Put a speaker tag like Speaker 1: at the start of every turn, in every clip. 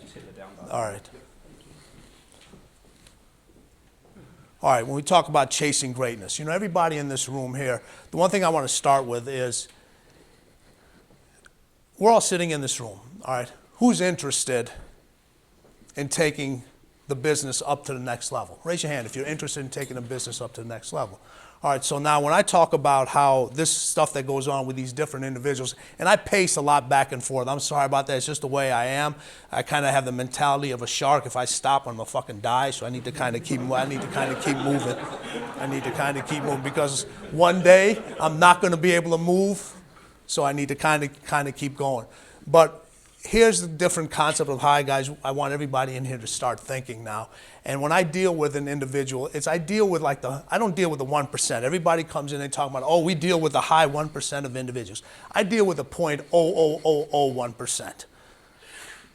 Speaker 1: Just hit the down button.
Speaker 2: All right. All right, when we talk about chasing greatness, you know, everybody in this room here, the one thing I want to start with is we're all sitting in this room, all right? Who's interested in taking the business up to the next level? Raise your hand if you're interested in taking the business up to the next level. All right, so now when I talk about how this stuff that goes on with these different individuals, and I pace a lot back and forth. I'm sorry about that. It's just the way I am. I kind of have the mentality of a shark. If I stop, I'm gonna fucking die. So I need to kind of keep moving. I need to kind of keep moving because one day I'm not gonna be able to move. So I need to kind of keep going. But here's the different concept of how I want everybody in here to start thinking now. And when I deal with an individual, I don't deal with the 1%. Everybody comes in and talk about, oh, we deal with the high 1% of individuals. I deal with the 0.00001%.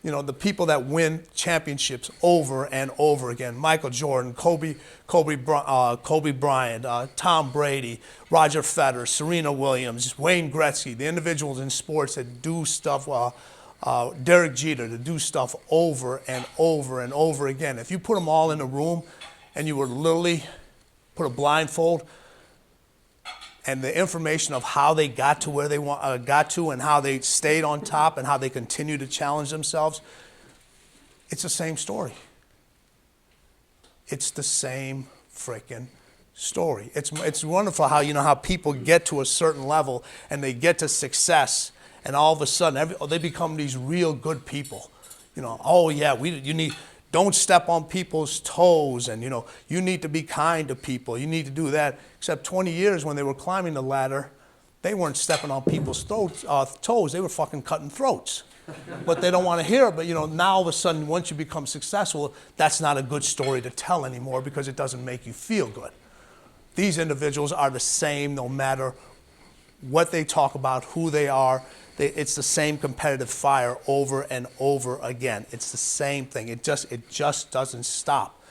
Speaker 2: You know, the people that win championships over and over again. Michael Jordan, Kobe Bryant, Tom Brady, Roger Federer, Serena Williams, Wayne Gretzky, the individuals in sports that do stuff Derek Jeter to do stuff over and over and over again. If you put them all in a room and you were literally put a blindfold and the information of how they got to where they got to and how they stayed on top and how they continue to challenge themselves, it's the same story. It's the same freaking story. It's wonderful how, you know, how people get to a certain level and they get to success. And all of a sudden, they become these real good people. You know, oh yeah, don't step on people's toes, and you know, you need to be kind to people. You need to do that. Except 20 years when they were climbing the ladder, they weren't stepping on people's toes. They were fucking cutting throats. But they don't want to hear it. But you know, now all of a sudden, once you become successful, that's not a good story to tell anymore because it doesn't make you feel good. These individuals are the same no matter what they talk about, who they are. It's the same competitive fire over and over again. It's the same thing. It just doesn't stop.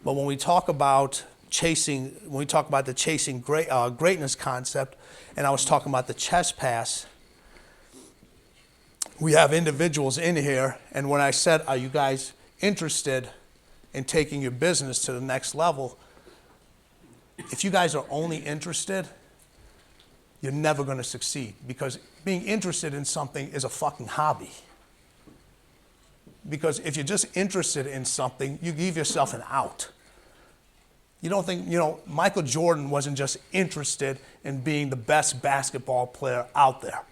Speaker 2: But when we talk about the chasing greatness concept, and I was talking about the chess pass, we have individuals in here, and when I said, are you guys interested in taking your business to the next level? If you guys are only interested, you're never going to succeed because being interested in something is a fucking hobby. Because if you're just interested in something, you give yourself an out. You don't think, you know, Michael Jordan wasn't just interested in being the best basketball player out there.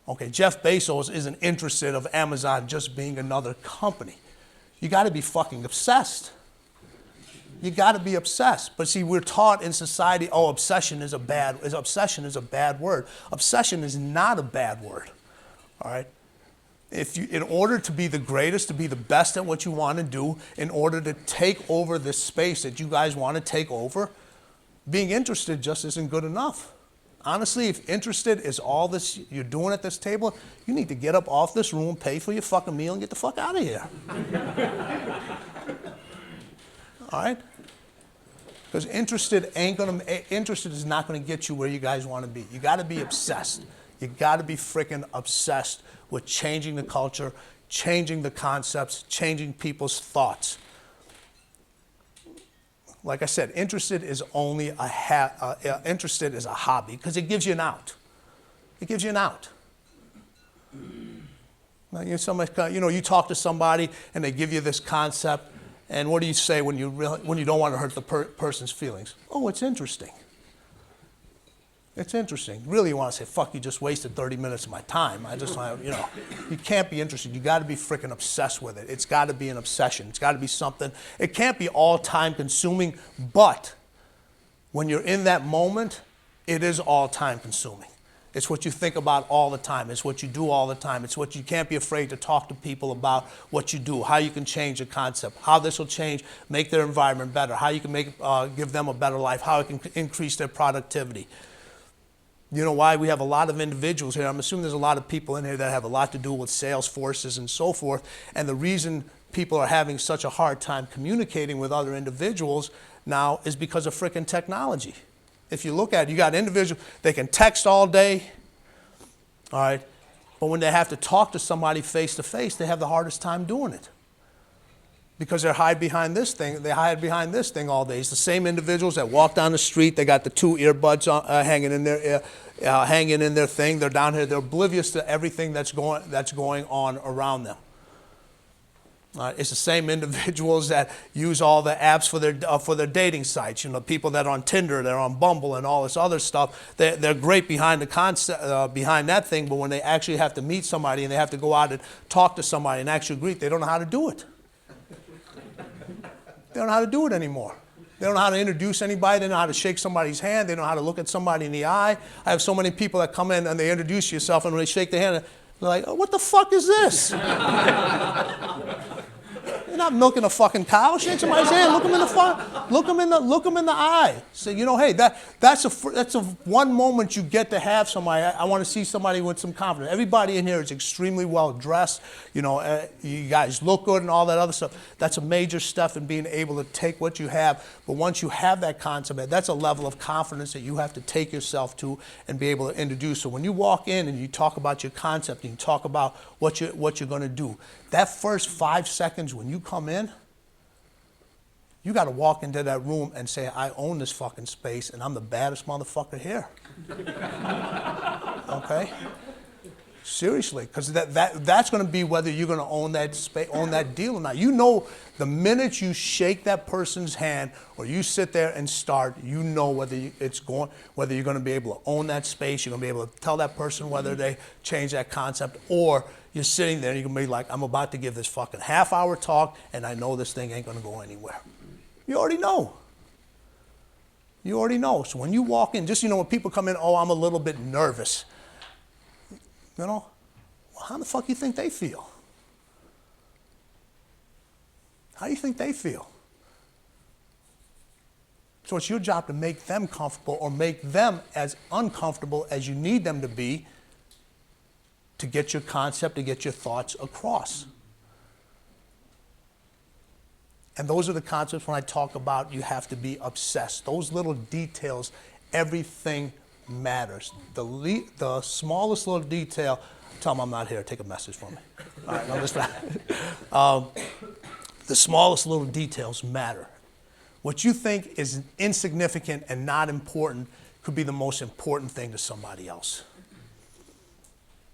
Speaker 2: Okay, Jeff Bezos isn't interested of Amazon just being another company. You got to be fucking obsessed. You got to be obsessed. But see, we're taught in society, oh, obsession is a bad word. Obsession is not a bad word. All right? In order to be the greatest, to be the best at what you want to do, in order to take over this space that you guys want to take over, being interested just isn't good enough. Honestly, if interested is all this you're doing at this table, you need to get up off this room, pay for your fucking meal, and get the fuck out of here. All right? Because interested is not going to get you where you guys want to be. You got to be obsessed. You got to be freaking obsessed with changing the culture, changing the concepts, changing people's thoughts. Like I said, interested is a hobby because it gives you an out. It gives you an out. Now, you talk to somebody and they give you this concept. And what do you say when you don't want to hurt the person's feelings? Oh, it's interesting. It's interesting. Really, you want to say, fuck, you just wasted 30 minutes of my time. I just want to, you know, you can't be interested. You got to be freaking obsessed with it. It's got to be an obsession. It's got to be something. It can't be all time consuming, but when you're in that moment, it is all time consuming. It's what you think about all the time. It's what you do all the time. It's what you can't be afraid to talk to people about what you do, how you can change a concept, how this will change, make their environment better, how you can give them a better life, how it can increase their productivity. You know why we have a lot of individuals here? I'm assuming there's a lot of people in here that have a lot to do with sales forces and so forth. And the reason people are having such a hard time communicating with other individuals now is because of frickin' technology. If you look at it, you got individuals, they can text all day, all right, but when they have to talk to somebody face to face, they have the hardest time doing it. because they hide behind this thing. They hide behind this thing all day. It's the same individuals that walk down the street. They got the 2 earbuds on, hanging in their ear, hanging in their thing. They're down here. They're oblivious to everything that's going on around them. It's the same individuals that use all the apps for their dating sites. You know, people that are on Tinder, they're on Bumble, and all this other stuff. They're great behind the concept, behind that thing, but when they actually have to meet somebody and they have to go out and talk to somebody and actually greet, they don't know how to do it. They don't know how to do it anymore. They don't know how to introduce anybody. They don't know how to shake somebody's hand. They don't know how to look at somebody in the eye. I have so many people that come in and they introduce yourself, and when they shake their hand, they're like, oh, what the fuck is this? You're not milking a fucking cow. Shake somebody's hand. Look them in the look them in the eye. Say, you know, hey, that's a one moment you get to have somebody. I want to see somebody with some confidence. Everybody in here is extremely well dressed. You know, you guys look good and all that other stuff. That's a major step in being able to take what you have. But once you have that concept, that's a level of confidence that you have to take yourself to and be able to introduce. So when you walk in and you talk about your concept and you talk about what you're going to do, that first 5 seconds when you come in, you got to walk into that room and say, I own this fucking space and I'm the baddest motherfucker here. Okay? Seriously, because that's going to be whether you're going to own that space, own that deal or not. You know, the minute you shake that person's hand or you sit there and start, you know whether whether you're going to be able to own that space, you're going to be able to tell that person whether they change that concept, or you're sitting there and you're going to be like, I'm about to give this fucking half-hour talk and I know this thing ain't going to go anywhere. You already know. You already know. So when you walk in, just, you know, when people come in, oh, I'm a little bit nervous. You know, well, how the fuck do you think they feel? How do you think they feel? So it's your job to make them comfortable or make them as uncomfortable as you need them to be to get your concept, to get your thoughts across. And those are the concepts when I talk about you have to be obsessed. Those little details, everything matters. The smallest little detail, tell them I'm not here, take a message from me. All right, I'm just the smallest little details matter. What you think is insignificant and not important could be the most important thing to somebody else.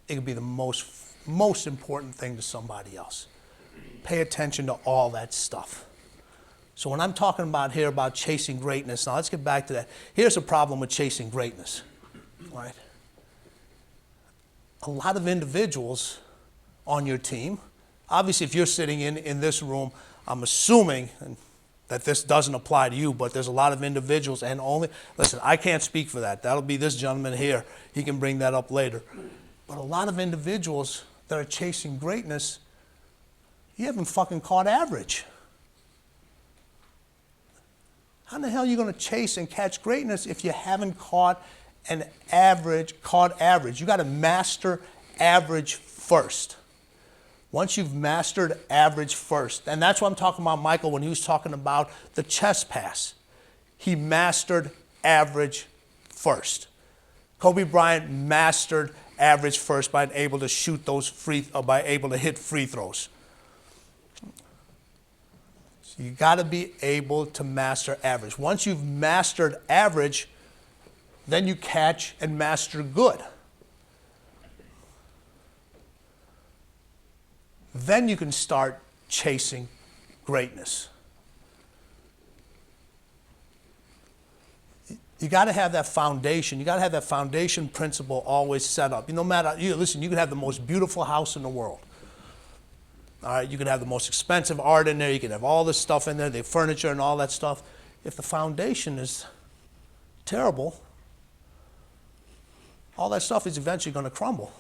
Speaker 2: It could be the most important thing to somebody else. Pay attention to all that stuff. So when I'm talking about here about chasing greatness, now let's get back to that. Here's a problem with chasing greatness, right? A lot of individuals on your team, obviously if you're sitting in this room, I'm assuming that this doesn't apply to you, but there's a lot of individuals and listen, I can't speak for that. That'll be this gentleman here. He can bring that up later. But a lot of individuals that are chasing greatness, you haven't fucking caught average. How in the hell are you going to chase and catch greatness if you haven't caught average? You got to master average first. Once you've mastered average first, and that's what I'm talking about Michael when he was talking about the chest pass. He mastered average first. Kobe Bryant mastered average first by being able to shoot those by able to hit free throws. So you got to be able to master average. Once you've mastered average, then you catch and master good. Then you can start chasing greatness. You got to have that foundation. You got to have that foundation principle always set up. No matter, listen, you can have the most beautiful house in the world. All right, you can have the most expensive art in there. You can have all this stuff in there, the furniture and all that stuff. If the foundation is terrible, all that stuff is eventually going to crumble.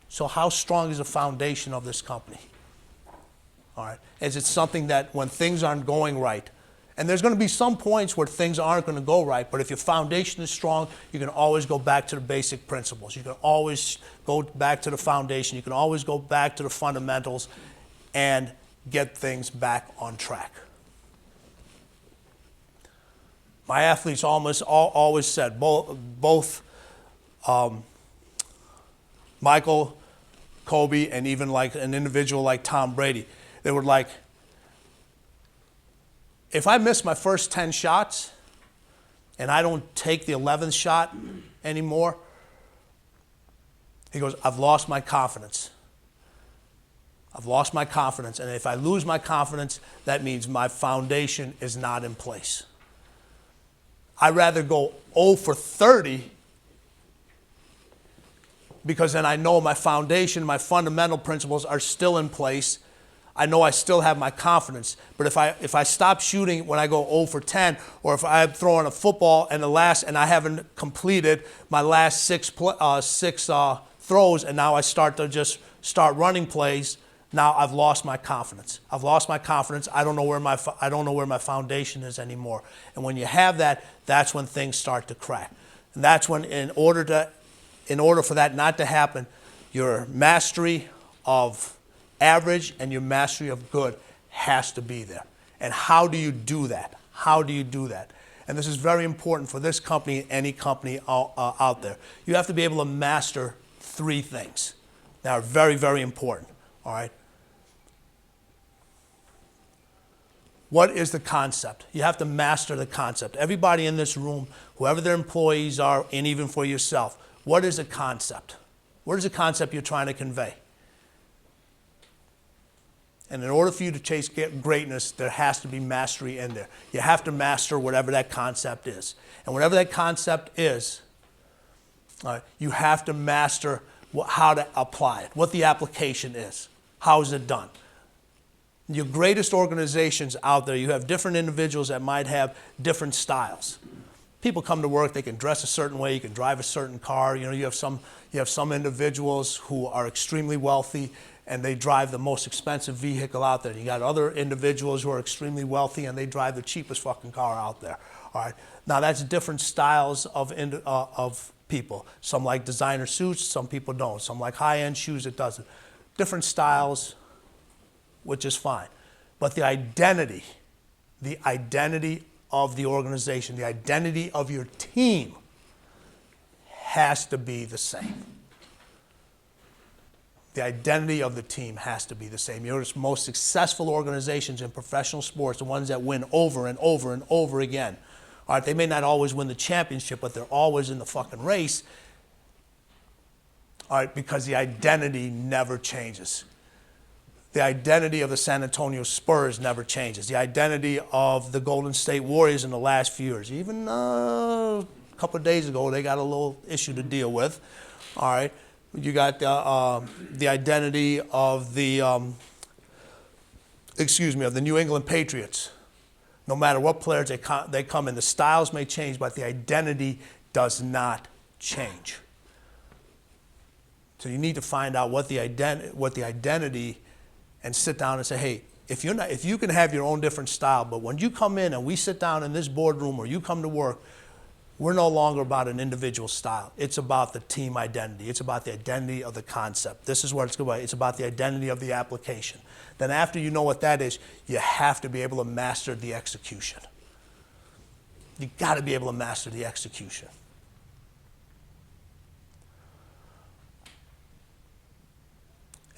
Speaker 2: So how strong is the foundation of this company? All right, is it something that when things aren't going right, and there's going to be some points where things aren't going to go right, but if your foundation is strong, you can always go back to the basic principles. You can always go back to the foundation. You can always go back to the fundamentals and get things back on track. My athletes always said, both Michael, Kobe, and even like an individual like Tom Brady, They were like, if I miss my first 10 shots and I don't take the 11th shot anymore, he goes, I've lost my confidence. I've lost my confidence. And if I lose my confidence, that means my foundation is not in place. I'd rather go 0 for 30 because then I know my foundation, my fundamental principles are still in place. I know I still have my confidence. But if I stop shooting when I go 0 for 10, or if I'm throwing a football and I haven't completed my last six throws, and now I start running plays, now I've lost my confidence. I've lost my confidence. I don't know where my foundation is anymore. And when you have that, that's when things start to crack. And that's when, in order for that not to happen, your mastery of average and your mastery of good has to be there. And how do you do that? How do you do that? And this is very important for this company and any company out there. You have to be able to master 3 things that are very, very important. All right? What is the concept? You have to master the concept. Everybody in this room, whoever their employees are, and even for yourself, what is a concept? What is the concept you're trying to convey? And in order for you to chase greatness, there has to be mastery in there. You have to master whatever that concept is. And whatever that concept is, you have to master how to apply it, what the application is. How is it done? Your greatest organizations out there, you have different individuals that might have different styles. People come to work, they can dress a certain way, you can drive a certain car. You know, you have some individuals who are extremely wealthy and they drive the most expensive vehicle out there. You got other individuals who are extremely wealthy and they drive the cheapest fucking car out there. All right. Now that's different styles of people. Some like designer suits, some people don't. Some like high-end shoes, it doesn't. Different styles, which is fine. But the identity of the organization, the identity of your team has to be the same. The identity of the team has to be the same. Your most successful organizations in professional sports, the ones that win over and over and over again, all right, they may not always win the championship, but they're always in the fucking race, all right, because the identity never changes. The identity of the San Antonio Spurs never changes. The identity of the Golden State Warriors in the last few years, even a couple of days ago, they got a little issue to deal with, all right. You got the identity of the, of the New England Patriots. No matter what players they come in, the styles may change, but the identity does not change. So you need to find out what the identity, and sit down and say, hey, if you can have your own different style, but when you come in and we sit down in this boardroom or you come to work, we're no longer about an individual style. It's about the team identity. It's about the identity of the concept. This is what it's about. It's about the identity of the application. Then after you know what that is, you have to be able to master the execution. You got to be able to master the execution.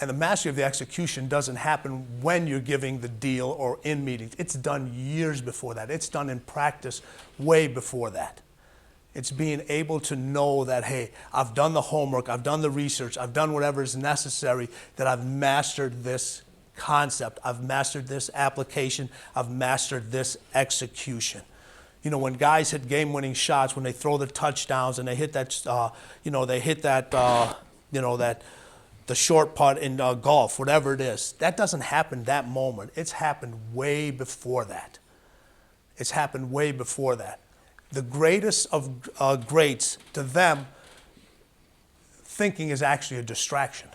Speaker 2: And the mastery of the execution doesn't happen when you're giving the deal or in meetings. It's done years before that. It's done in practice way before that. It's being able to know that, hey, I've done the homework, I've done the research, I've done whatever is necessary, that I've mastered this concept, I've mastered this application, I've mastered this execution. You know, when guys hit game-winning shots, when they throw the touchdowns and they hit that, the short putt in golf, whatever it is, that doesn't happen that moment. It's happened way before that. It's happened way before that. The greatest of greats, to them, thinking is actually a distraction.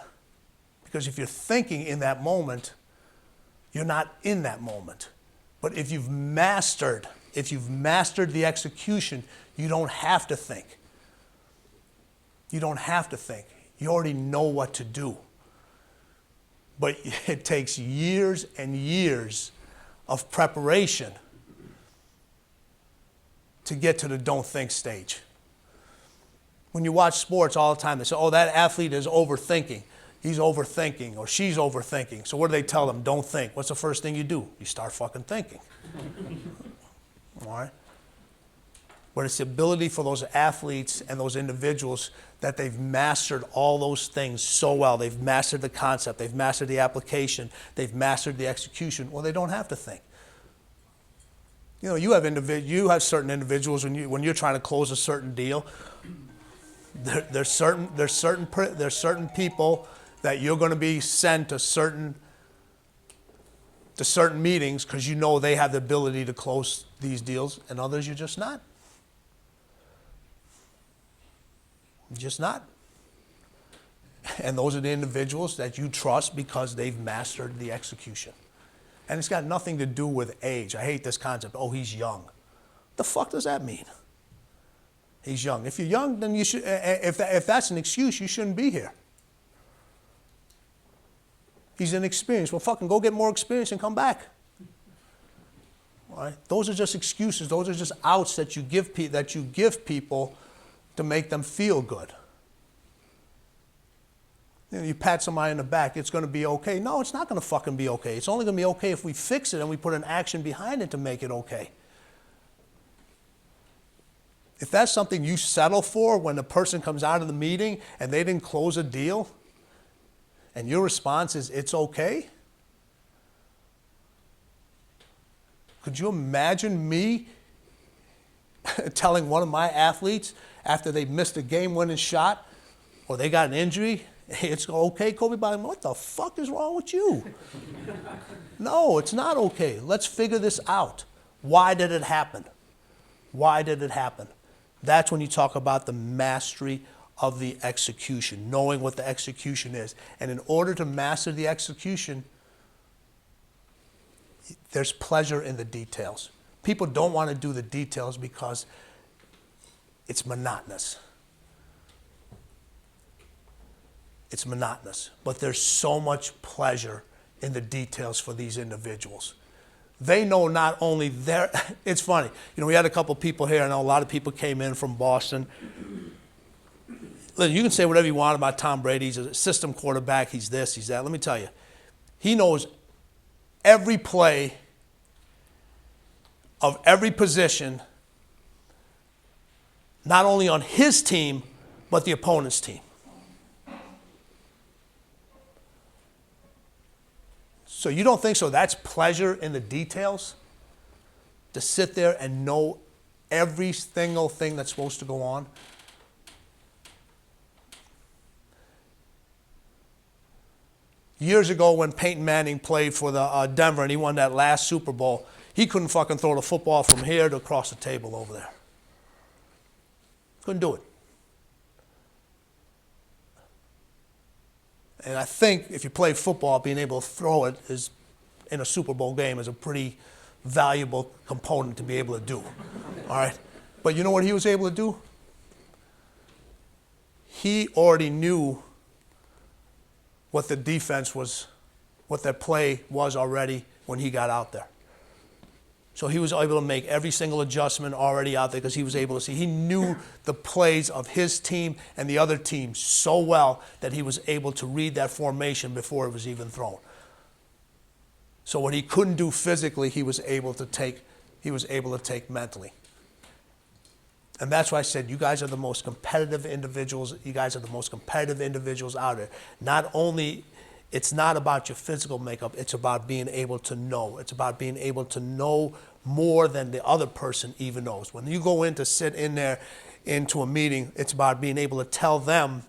Speaker 2: Because if you're thinking in that moment, you're not in that moment. But if you've mastered the execution, you don't have to think. You don't have to think. You already know what to do. But it takes years and years of preparation to get to the don't think stage. When you watch sports all the time, they say, oh, that athlete is overthinking. he's overthinking or she's overthinking. So what do they tell them? Don't think. What's the first thing you do? You start fucking thinking. All right? But it's the ability for those athletes and those individuals that they've mastered all those things so well. They've mastered the concept. They've mastered the application. They've mastered the execution. Well, they don't have to think. You know, you have certain individuals when you're trying to close a certain deal. There's certain people that you're going to be sent to certain meetings because you know they have the ability to close these deals, and others you're just not. Just not. And those are the individuals that you trust because they've mastered the execution. And it's got nothing to do with age. I hate this concept. Oh, he's young. The fuck does that mean? He's young. If you're young, then you should. If that's an excuse, you shouldn't be here. He's inexperienced. Well, fucking go get more experience and come back. All right? Those are just excuses. Those are just outs that you give people to make them feel good. You know, you pat somebody in the back, it's going to be okay. No, it's not going to fucking be okay. It's only going to be okay if we fix it and we put an action behind it to make it okay. If that's something you settle for when the person comes out of the meeting and they didn't close a deal, and your response is, it's okay? Could you imagine me telling one of my athletes after they missed a game-winning shot or they got an injury, hey, it's okay, Kobe Bryant? What the fuck is wrong with you? No, it's not okay. Let's figure this out. Why did it happen? Why did it happen? That's when you talk about the mastery of the execution, knowing what the execution is. And in order to master the execution, there's pleasure in the details. People don't want to do the details because it's monotonous. It's monotonous. But there's so much pleasure in the details for these individuals. They know not only their, it's funny, you know, we had a couple people here, I know a lot of people came in from Boston. Listen, you can say whatever you want about Tom Brady, he's a system quarterback, he's this, he's that. Let me tell you, he knows every play of every position, not only on his team, but the opponent's team. So you don't think so? That's pleasure in the details? To sit there and know every single thing that's supposed to go on? Years ago when Peyton Manning played for the Denver and he won that last Super Bowl, he couldn't fucking throw the football from here to across the table over there. Couldn't do it. And I think if you play football, being able to throw it is, in a Super Bowl game, is a pretty valuable component to be able to do. All right? But you know what he was able to do? He already knew what the defense was, what their play was already when he got out there. So he was able to make every single adjustment already out there because he was able to see. He knew the plays of his team and the other team so well that he was able to read that formation before it was even thrown. So what he couldn't do physically, he was able to take mentally. And that's why I said you guys are the most competitive individuals. You guys are the most competitive individuals out there. Not only, it's not about your physical makeup, it's about being able to know. It's about being able to know more than the other person even knows. When you go in to sit in there into a meeting, it's about being able to tell them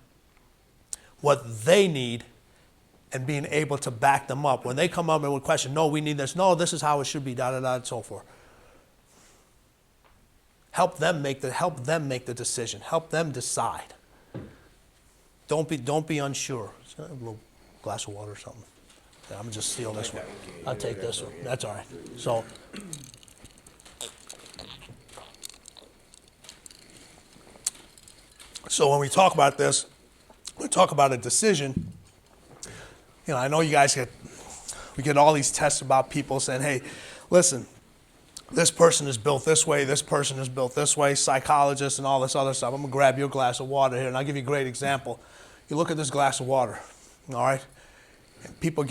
Speaker 2: what they need and being able to back them up. When they come up and would question, no, we need this, no, this is how it should be, da-da-da, and so forth. Help them make the decision. Help them decide. Don't be unsure. A little glass of water or something. Yeah, I'm gonna just steal this one. I'll take this one. That's all right. So when we talk about this, we talk about a decision. You know, I know you guys we get all these tests about people saying, hey, listen, this person is built this way, this person is built this way, psychologists and all this other stuff. I'm gonna grab your glass of water here and I'll give you a great example. You look at this glass of water. all right? And people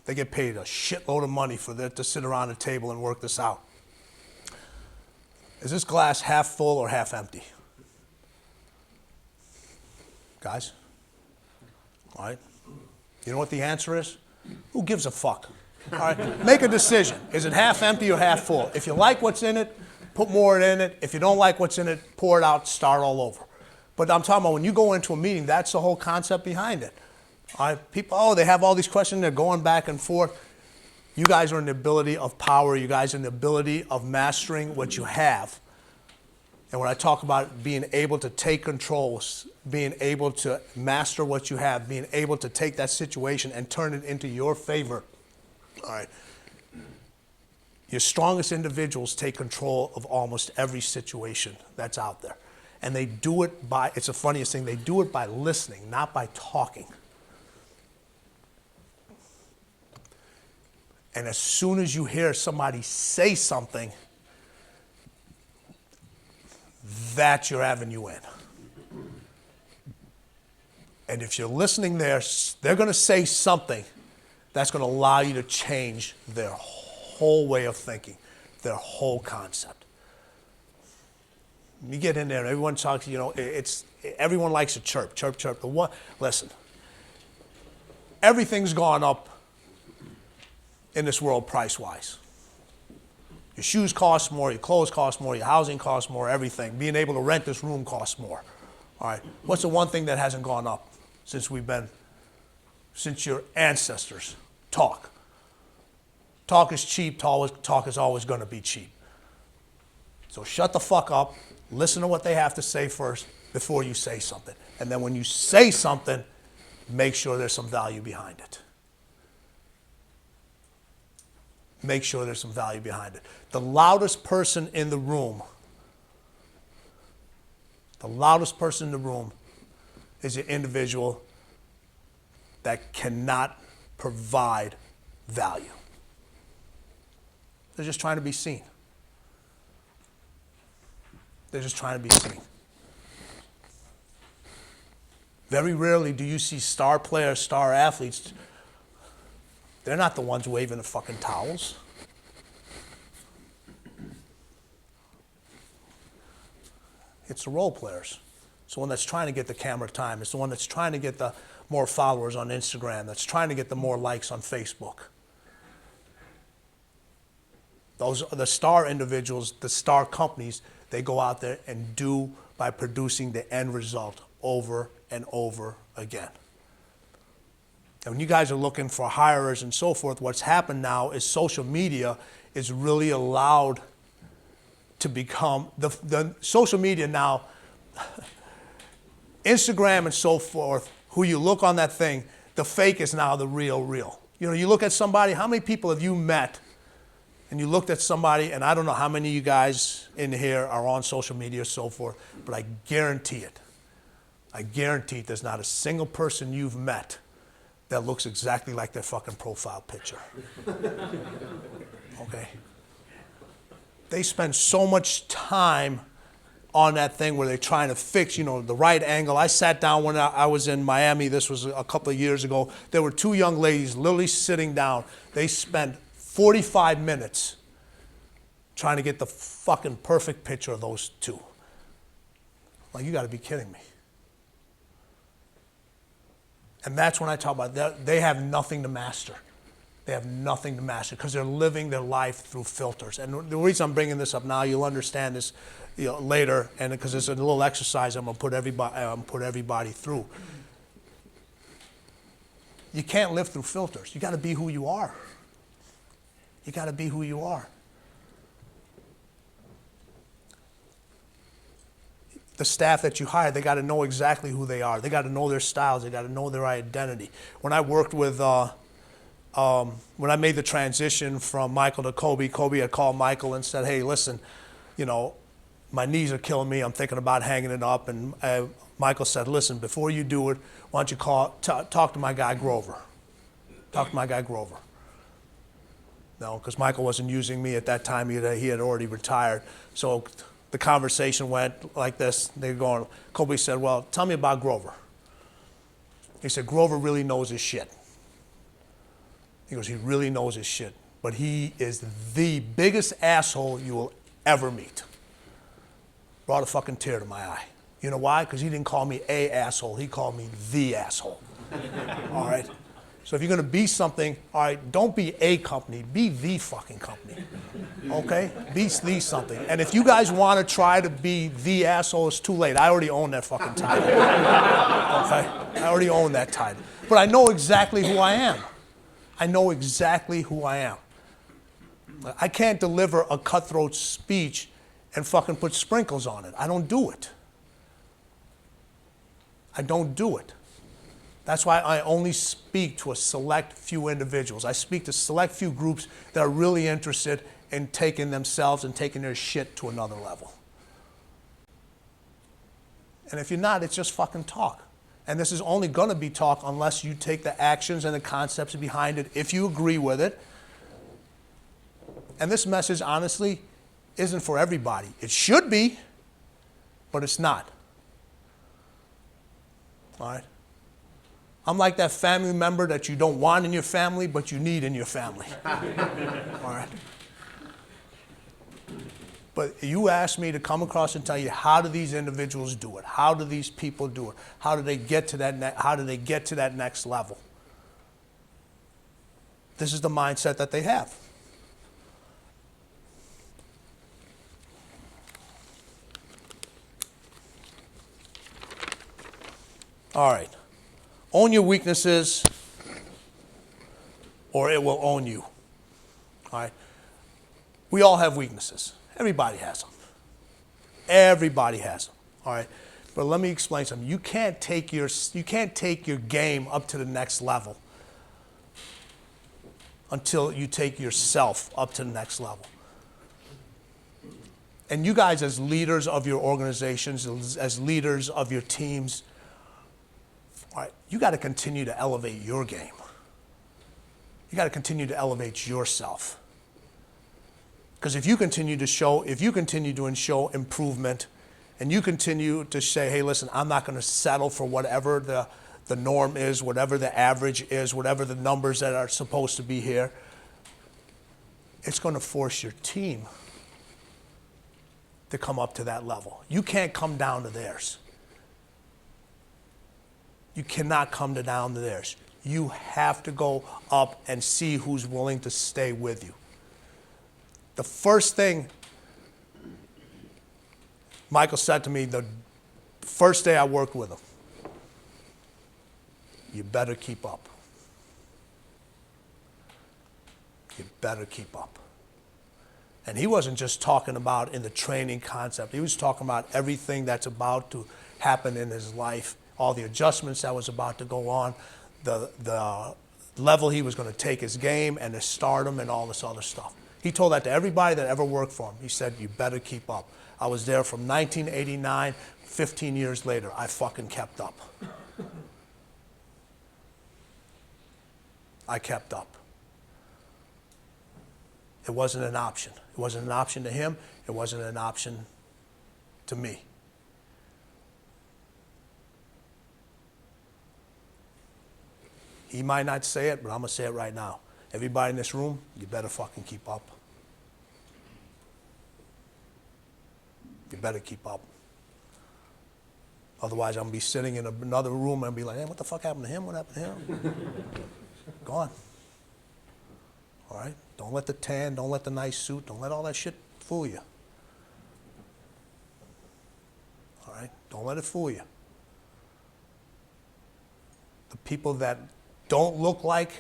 Speaker 2: they get paid a shitload of money to sit around a table and work this out. Is this glass half full or half empty? Guys? All right? You know what the answer is? Who gives a fuck? All right? Make a decision. Is it half empty or half full? If you like what's in it, put more in it. If you don't like what's in it, pour it out, start all over. But I'm talking about when you go into a meeting, that's the whole concept behind it. All right? People, they have all these questions, they're going back and forth. You guys are in the ability of power. You guys are in the ability of mastering what you have. And when I talk about being able to take control, being able to master what you have, being able to take that situation and turn it into your favor, all right, your strongest individuals take control of almost every situation that's out there. And they do it by, it's the funniest thing, they do it by listening, not by talking. And as soon as you hear somebody say something, that's your avenue in. And if you're listening there, they're going to say something that's going to allow you to change their whole way of thinking, their whole concept. You get in there and everyone talks, everyone likes to chirp. Listen, everything's gone up in this world price-wise. Your shoes cost more, your clothes cost more, your housing costs more, everything. Being able to rent this room costs more. All right. What's the one thing that hasn't gone up since your ancestors? Talk. Talk is cheap. Talk is always going to be cheap. So shut the fuck up. Listen to what they have to say first before you say something. And then when you say something, make sure there's some value behind it. Make sure there's some value behind it. The loudest person in the room is an individual that cannot provide value. They're just trying to be seen. They're just trying to be seen. Very rarely do you see star players, star athletes. They're not the ones waving the fucking towels. It's the role players. It's the one that's trying to get the camera time. It's the one that's trying to get the more followers on Instagram, that's trying to get the more likes on Facebook. Those are the star individuals, the star companies, they go out there and do by producing the end result over and over again. And when you guys are looking for hirers and so forth, what's happened now is social media is really allowed to become, the social media now, Instagram and so forth, who you look on that thing, the fake is now the real. You look at somebody, how many people have you met and you looked at somebody, and I don't know how many of you guys in here are on social media or so forth, but I guarantee there's not a single person you've met that looks exactly like their fucking profile picture. Okay? They spend so much time on that thing where they're trying to fix, the right angle. I sat down when I was in Miami, this was a couple of years ago. There were two young ladies literally sitting down. They spent 45 minutes trying to get the fucking perfect picture of those two. Like, you gotta be kidding me. And that's when I talk about they have nothing to master. They have nothing to master because they're living their life through filters. And the reason I'm bringing this up now, you'll understand this later, and because it's a little exercise I'm gonna put everybody through. You can't live through filters. You gotta be who you are. You gotta be who you are. The staff that you hire, they got to know exactly who they are. They got to know their styles. They got to know their identity. When I worked with, when I made the transition from Michael to Kobe had called Michael and said, hey, listen, my knees are killing me. I'm thinking about hanging it up. And Michael said, listen, before you do it, why don't you talk to my guy Grover. Talk to my guy Grover. No, because Michael wasn't using me at that time. He had already retired. So the conversation went like this. Kobe said, well, tell me about Grover. He said, Grover really knows his shit. He goes, he really knows his shit. But he is the biggest asshole you will ever meet. Brought a fucking tear to my eye. You know why? Because he didn't call me a asshole. He called me the asshole. All right? So if you're going to be something, all right, don't be a company. Be the fucking company. Okay? Be the something. And if you guys want to try to be the asshole, it's too late. I already own that fucking title. Okay? I already own that title. But I know exactly who I am. I know exactly who I am. I can't deliver a cutthroat speech and fucking put sprinkles on it. I don't do it. I don't do it. That's why I only speak to a select few individuals. I speak to select few groups that are really interested in taking themselves and taking their shit to another level. And if you're not, it's just fucking talk. And this is only going to be talk unless you take the actions and the concepts behind it, if you agree with it. And this message, honestly, isn't for everybody. It should be, but it's not. All right? I'm like that family member that you don't want in your family, but you need in your family. All right? But you asked me to come across and tell you, how do these individuals do it? How do these people do it? How do they get to that how do they get to that next level? This is the mindset that they have. All right. Own your weaknesses, or it will own you. All right? We all have weaknesses. Everybody has them. Everybody has them. All right? But let me explain something. You can't take your game up to the next level until you take yourself up to the next level. And you guys, as leaders of your organizations, as leaders of your teams, all right, you got to continue to elevate your game. You got to continue to elevate yourself. Because if you continue to show improvement, and you continue to say, hey, listen, I'm not going to settle for whatever the norm is, whatever the average is, whatever the numbers that are supposed to be here, it's going to force your team to come up to that level. You can't come down to theirs. You cannot come down to theirs. You have to go up and see who's willing to stay with you. The first thing Michael said to me the first day I worked with him, you better keep up. You better keep up. And he wasn't just talking about in the training concept. He was talking about everything that's about to happen in his life, all the adjustments that was about to go on, the level he was going to take his game and his stardom and all this other stuff. He told that to everybody that ever worked for him. He said, you better keep up. I was there from 1989, 15 years later. I fucking kept up. I kept up. It wasn't an option. It wasn't an option to him. It wasn't an option to me. He might not say it, but I'm going to say it right now. Everybody in this room, you better fucking keep up. You better keep up. Otherwise, I'm going to be sitting in another room and be like, hey, what the fuck happened to him? What happened to him? Gone. All right? Don't let the tan, don't let the nice suit, don't let all that shit fool you. All right? Don't let it fool you. The people that don't look like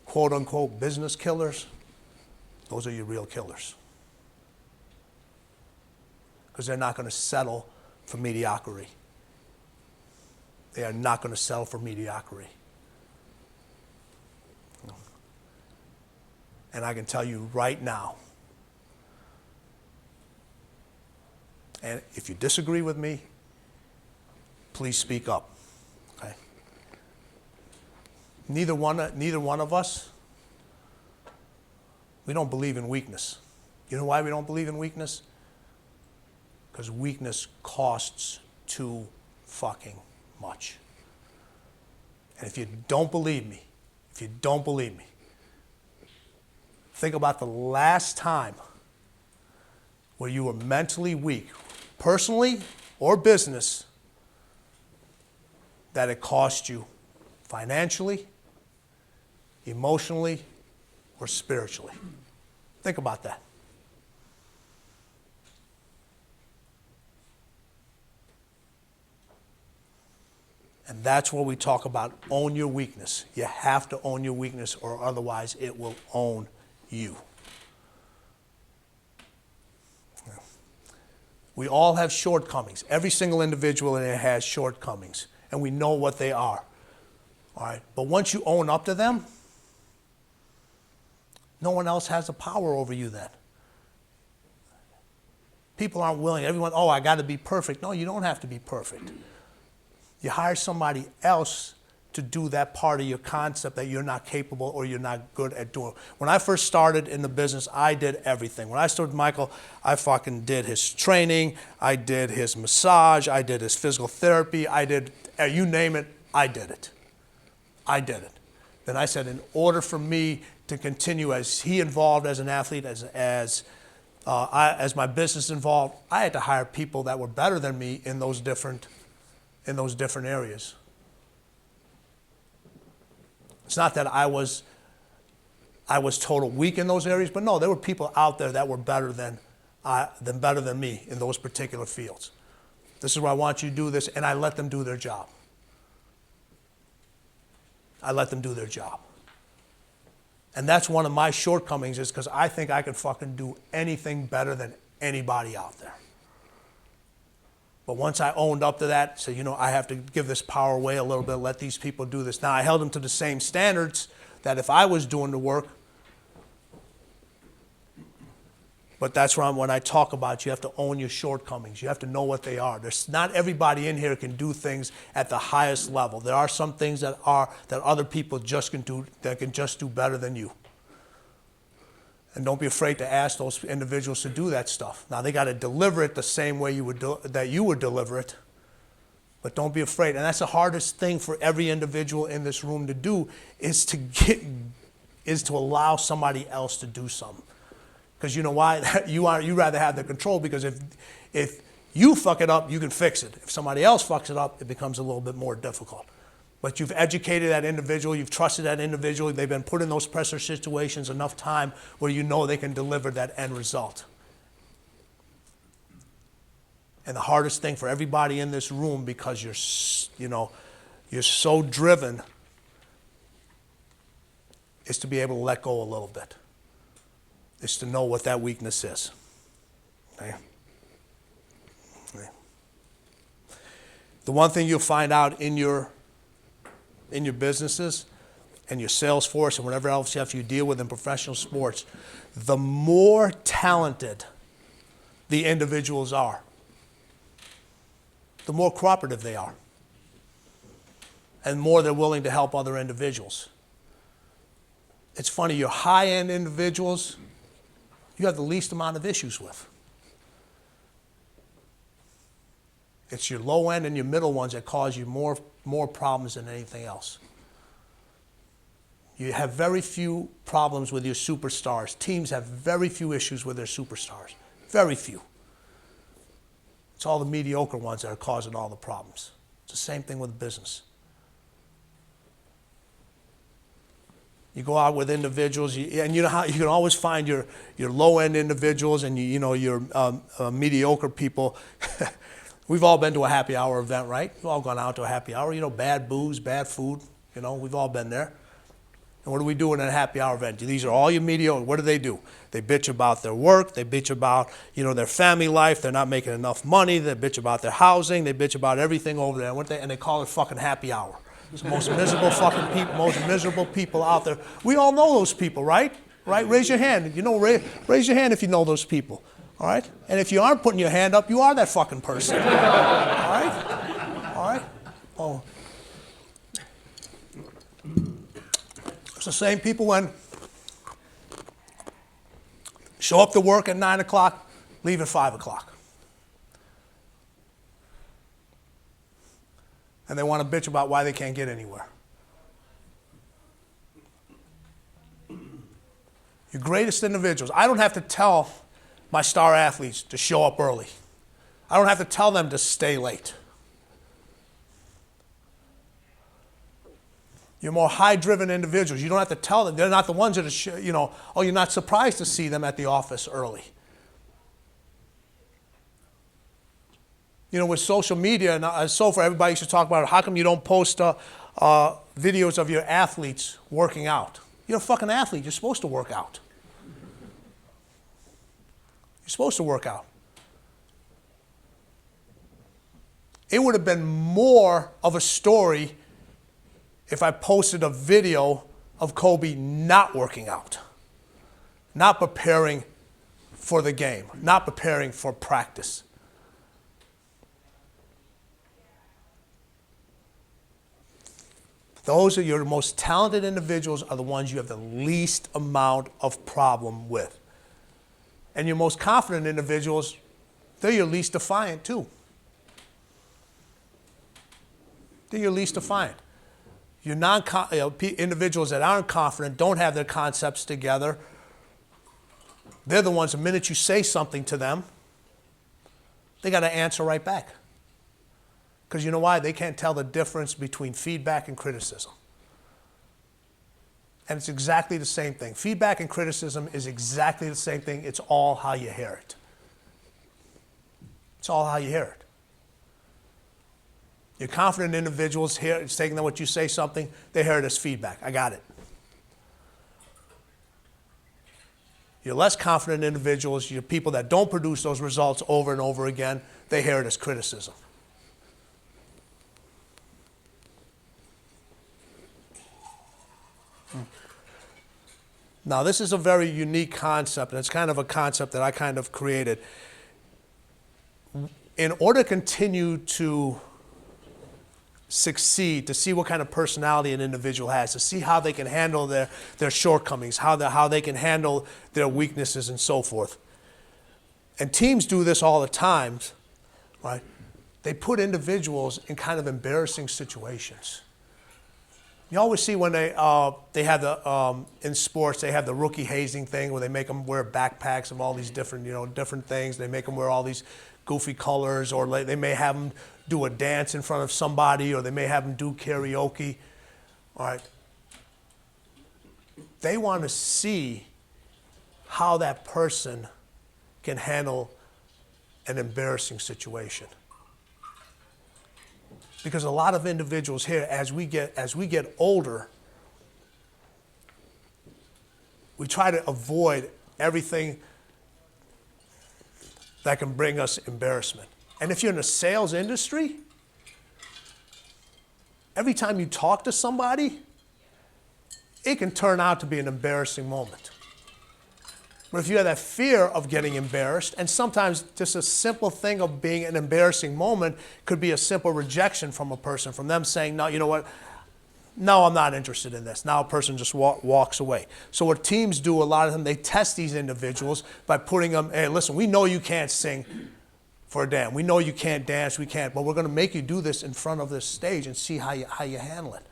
Speaker 2: quote unquote business killers, those are your real killers. Because they're not going to settle for mediocrity. They are not going to settle for mediocrity. And I can tell you right now, and if you disagree with me, please speak up. Okay? Neither one of us, we don't believe in weakness. You know why we don't believe in weakness? Because weakness costs too fucking much. And if you don't believe me, think about the last time where you were mentally weak, personally or business, that it cost you financially, emotionally, or spiritually. Think about that. And that's what we talk about, own your weakness. You have to own your weakness or otherwise it will own you. We all have shortcomings. Every single individual in there has shortcomings, and we know what they are. All right? But once you own up to them, no one else has the power over you then. People aren't willing. Everyone, oh, I got to be perfect. No, you don't have to be perfect. You hire somebody else to do that part of your concept that you're not capable or you're not good at doing. When I first started in the business, I did everything. When I started with Michael, I fucking did his training, I did his massage, I did his physical therapy, I did, you name it, I did it. I did it. Then I said, in order for me to continue as he involved as an athlete, as my business involved, I had to hire people that were better than me in those different areas. It's not that I was total weak in those areas, but no, there were people out there that were better than me in those particular fields. This is where I want you to do this, and I let them do their job. I let them do their job. And that's one of my shortcomings, is because I think I could fucking do anything better than anybody out there. But once I owned up to that, so I have to give this power away a little bit, let these people do this. Now I held them to the same standards that if I was doing the work. But that's when I talk about you have to own your shortcomings. You have to know what they are. Not everybody in here can do things at the highest level. There are some things that other people just can do better than you. And don't be afraid to ask those individuals to do that stuff. Now, they got to deliver it the same way you would deliver it. But don't be afraid. And that's the hardest thing for every individual in this room to do, is to allow somebody else to do something. Because you know why? You rather have the control, because if you fuck it up, you can fix it. If somebody else fucks it up, it becomes a little bit more difficult. But you've educated that individual, you've trusted that individual, they've been put in those pressure situations enough time where you know they can deliver that end result. And the hardest thing for everybody in this room, because you're so driven, is to be able to let go a little bit. Is to know what that weakness is. Okay? Okay. The one thing you'll find out in your businesses and your sales force and whatever else you deal with in professional sports, the more talented the individuals are, the more cooperative they are, and more they're willing to help other individuals. It's funny, your high-end individuals, you have the least amount of issues with. It's your low end and your middle ones that cause you more problems than anything else. You have very few problems with your superstars. Teams have very few issues with their superstars. Very few. It's all the mediocre ones that are causing all the problems. It's the same thing with business. You go out with individuals, and you know how you can always find your low-end individuals and your mediocre people. We've all been to a happy hour event, right? We've all gone out to a happy hour. Bad booze, bad food. We've all been there. And what do we do in a happy hour event? These are all your mediocre. What do? They bitch about their work. They bitch about their family life. They're not making enough money. They bitch about their housing. They bitch about everything over there. And they call it fucking happy hour. It's the most miserable fucking people, most miserable people out there. We all know those people, right? Right? Raise your hand. Raise your hand if you know those people. All right? And if you aren't putting your hand up, you are that fucking person. All right? All right? Oh. It's the same people when show up to work at 9 o'clock, leave at 5 o'clock. And they want to bitch about why they can't get anywhere. Your greatest individuals. I don't have to tell my star athletes to show up early. I don't have to tell them to stay late. Your more high-driven individuals, you don't have to tell them. They're not the ones that are, oh, you're not surprised to see them at the office early. With social media and so forth, everybody used to talk about it. How come you don't post videos of your athletes working out? You're a fucking athlete. You're supposed to work out. You're supposed to work out. It would have been more of a story if I posted a video of Kobe not working out, not preparing for the game, not preparing for practice. Those are your most talented individuals are the ones you have the least amount of problem with. And your most confident individuals, they're your least defiant too. They're your least defiant. Your individuals that aren't confident, don't have their concepts together, they're the ones, the minute you say something to them, they got to answer right back. Because you know why? They can't tell the difference between feedback and criticism. And it's exactly the same thing. Feedback and criticism is exactly the same thing. It's all how you hear it. It's all how you hear it. Your confident individuals hear it's taking them what you say something, they hear it as feedback. I got it. Your less confident individuals, your people that don't produce those results over and over again, they hear it as criticism. Now, this is a very unique concept, and it's kind of a concept that I kind of created. In order to continue to succeed, to see what kind of personality an individual has, to see how they can handle their shortcomings, how they can handle their weaknesses and so forth. And teams do this all the time, right? They put individuals in kind of embarrassing situations. You always see when they have the, in sports, they have the rookie hazing thing where they make them wear backpacks of all these different, different things. They make them wear all these goofy colors, or they may have them do a dance in front of somebody, or they may have them do karaoke. All right. They want to see how that person can handle an embarrassing situation. Because a lot of individuals here, as we get older, we try to avoid everything that can bring us embarrassment. And if you're in the sales industry, every time you talk to somebody, it can turn out to be an embarrassing moment. But if you have that fear of getting embarrassed, and sometimes just a simple thing of being an embarrassing moment could be a simple rejection from a person, from them saying, no, you know what, no, I'm not interested in this. Now a person just walks away. So what teams do, a lot of them, they test these individuals by putting them, hey, listen, we know you can't sing for a damn. We know you can't dance, we can't, but we're going to make you do this in front of this stage and see how you handle it.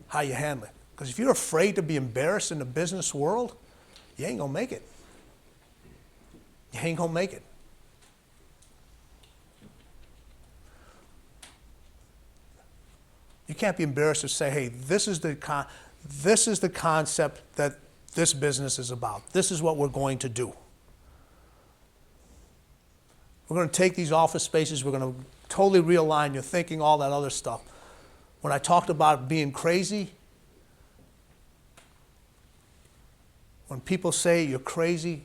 Speaker 2: How you handle it. Because if you're afraid to be embarrassed in the business world, you ain't going to make it. You ain't going to make it. You can't be embarrassed to say, hey, this is the concept that this business is about. This is what we're going to do. We're going to take these office spaces. We're going to totally realign your thinking, all that other stuff. When I talked about being crazy, when people say you're crazy,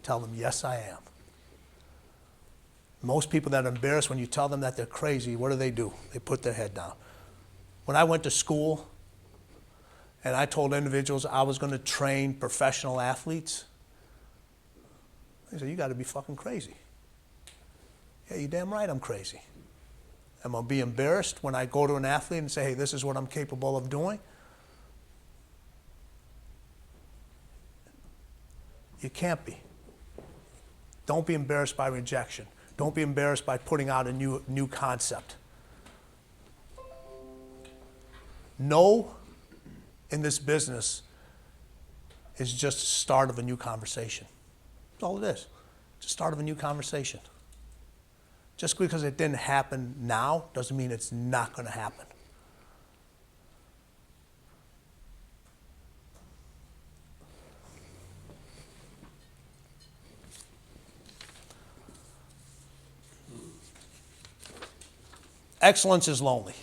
Speaker 2: tell them, yes, I am. Most people that are embarrassed, when you tell them that they're crazy, what do? They put their head down. When I went to school and I told individuals I was going to train professional athletes, they said, you got to be fucking crazy. Yeah, you're damn right I'm crazy. Am I going to be embarrassed when I go to an athlete and say, hey, this is what I'm capable of doing? You can't be. Don't be embarrassed by rejection. Don't be embarrassed by putting out a new concept. Know in this business is just the start of a new conversation. That's all it is. It's the start of a new conversation. Just because it didn't happen now doesn't mean it's not going to happen. Excellence is lonely.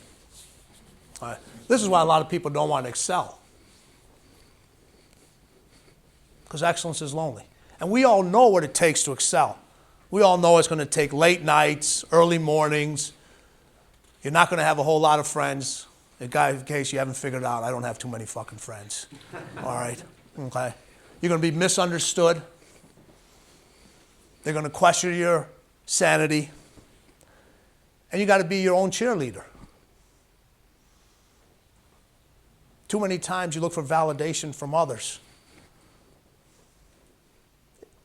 Speaker 2: All right. This is why a lot of people don't want to excel. Because excellence is lonely. And we all know what it takes to excel. We all know it's going to take late nights, early mornings. You're not going to have a whole lot of friends. In case you haven't figured it out, I don't have too many fucking friends. All right? Okay? You're going to be misunderstood. They're going to question your sanity. And you got to be your own cheerleader. Too many times you look for validation from others.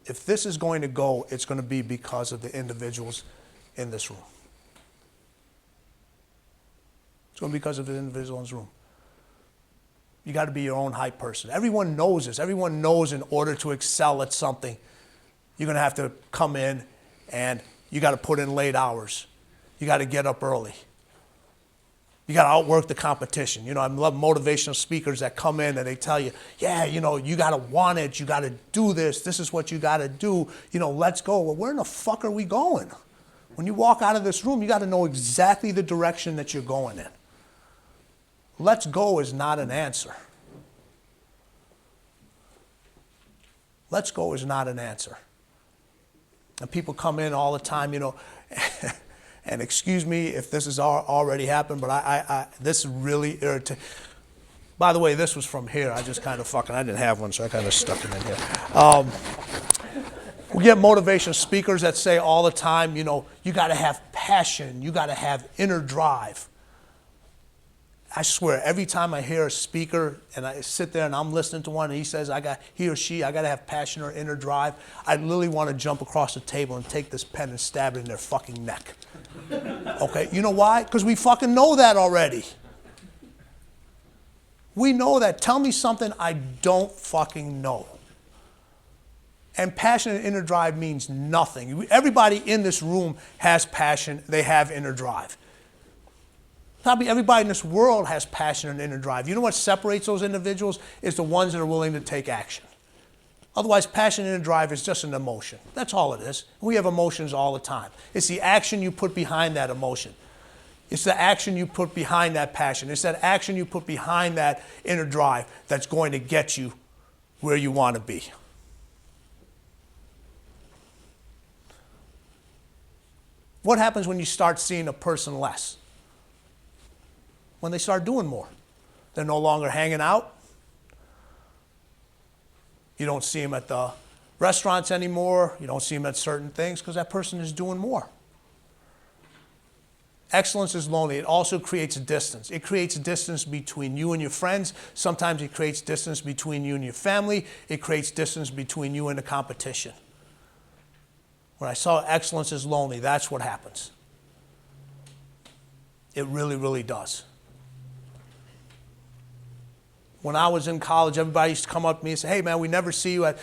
Speaker 2: If this is going to go, it's going to be because of the individuals in this room. It's going to be because of the individual in this room. You got to be your own hype person. Everyone knows this. Everyone knows in order to excel at something, you're going to have to come in and you got to put in late hours. You got to get up early. You got to outwork the competition. You know, I love motivational speakers that come in and they tell you, yeah, you know, you got to want it. You got to do this. This is what you got to do. You know, let's go. Well, where in the fuck are we going? When you walk out of this room, you got to know exactly the direction that you're going in. Let's go is not an answer. Let's go is not an answer. And people come in all the time, you know, and excuse me if this has already happened, but this really irritates. By the way, this was from here. I just kind of I didn't have one, so I kind of stuck it in here. We get motivational speakers that say all the time, you know, you got to have passion. You got to have inner drive. I swear, every time I hear a speaker and I sit there and I'm listening to one and he says, he or she, I got to have passion or inner drive, I literally want to jump across the table and take this pen and stab it in their fucking neck. Okay, you know why? Because we fucking know that already. We know that. Tell me something I don't fucking know. And passion and inner drive means nothing. Everybody in this room has passion. They have inner drive. Probably everybody in this world has passion and inner drive. You know what separates those individuals is the ones that are willing to take action. Otherwise, passion and inner drive is just an emotion. That's all it is. We have emotions all the time. It's the action you put behind that emotion. It's the action you put behind that passion. It's that action you put behind that inner drive that's going to get you where you want to be. What happens when you start seeing a person less? When they start doing more. They're no longer hanging out. You don't see them at the restaurants anymore. You don't see them at certain things because that person is doing more. Excellence is lonely. It also creates a distance. It creates a distance between you and your friends. Sometimes it creates distance between you and your family. It creates distance between you and the competition. When I saw excellence is lonely, that's what happens. It really, really does. When I was in college, everybody used to come up to me and say, hey, man, we never see you at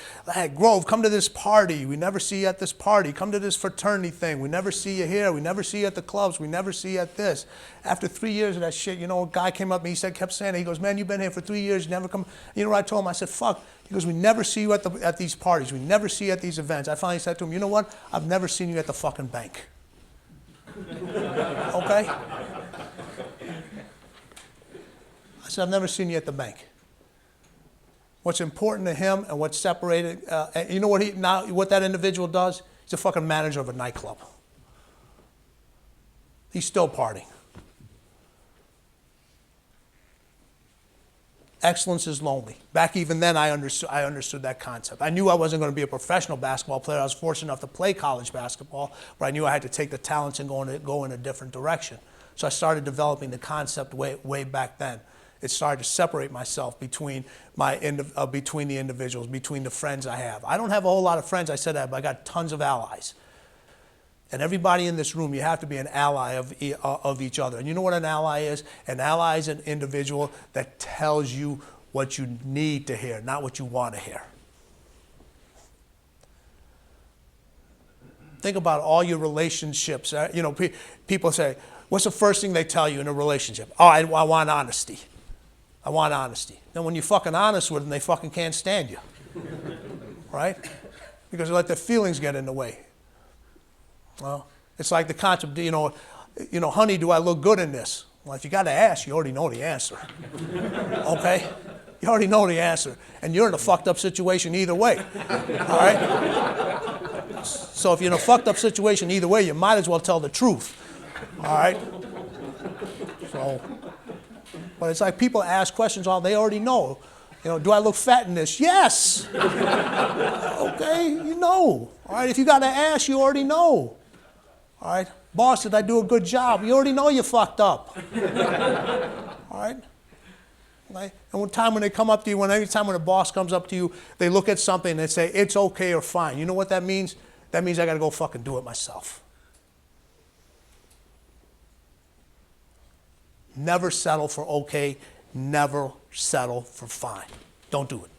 Speaker 2: Grove. Come to this party. We never see you at this party. Come to this fraternity thing. We never see you here. We never see you at the clubs. We never see you at this. After 3 years of that shit, you know, a guy came up to me, kept saying it. He goes, man, you've been here for 3 years. You never come. You know what I told him? I said, fuck. He goes, we never see you at these parties. We never see you at these events. I finally said to him, you know what? I've never seen you at the fucking bank. Okay? I said, I've never seen you at the bank. What's important to him and what's separated, and you know what that individual does? He's a fucking manager of a nightclub. He's still partying. Excellence is lonely. Back even then, I understood that concept. I knew I wasn't going to be a professional basketball player. I was fortunate enough to play college basketball, but I knew I had to take the talents and go in a different direction. So I started developing the concept way back then. It started to separate myself between the individuals, between the friends I have. I don't have a whole lot of friends, I said that, but I got tons of allies. And everybody in this room, you have to be an ally of each other. And you know what an ally is? An ally is an individual that tells you what you need to hear, not what you want to hear. Think about all your relationships. You know, people say, what's the first thing they tell you in a relationship? Oh, I want honesty. I want honesty. Then when you're fucking honest with them, they fucking can't stand you. Right? Because they let their feelings get in the way. Well, it's like the concept, you know, honey, do I look good in this? Well, if you got to ask, you already know the answer. Okay? You already know the answer. And you're in a fucked up situation either way. All right? So if you're in a fucked up situation either way, you might as well tell the truth. All right? So, but it's like people ask questions, they already know. You know, do I look fat in this? Yes. Okay, you know. All right, if you got to ask, you already know. All right, boss, did I do a good job? You already know you fucked up. All right. Right? And one time when they come up to you, anytime when a boss comes up to you, they look at something and they say, it's okay or fine. You know what that means? That means I got to go fucking do it myself. Never settle for okay. Never settle for fine. Don't do it.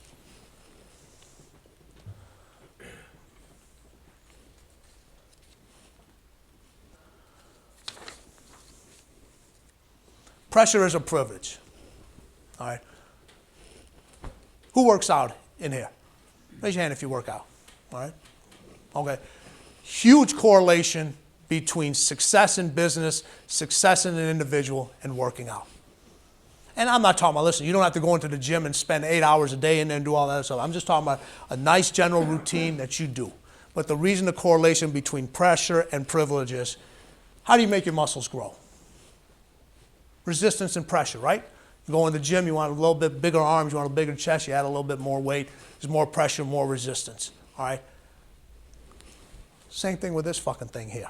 Speaker 2: Pressure is a privilege. All right. Who works out in here? Raise your hand if you work out. All right. Okay. Huge correlation between success in business, success in an individual, and working out. And I'm not talking about, listen, you don't have to go into the gym and spend 8 hours a day in there and do all that stuff. I'm just talking about a nice general routine that you do. But the reason the correlation between pressure and privilege is, how do you make your muscles grow? Resistance and pressure, right? You go in the gym, you want a little bit bigger arms, you want a bigger chest, you add a little bit more weight. There's more pressure, more resistance, all right? Same thing with this fucking thing here.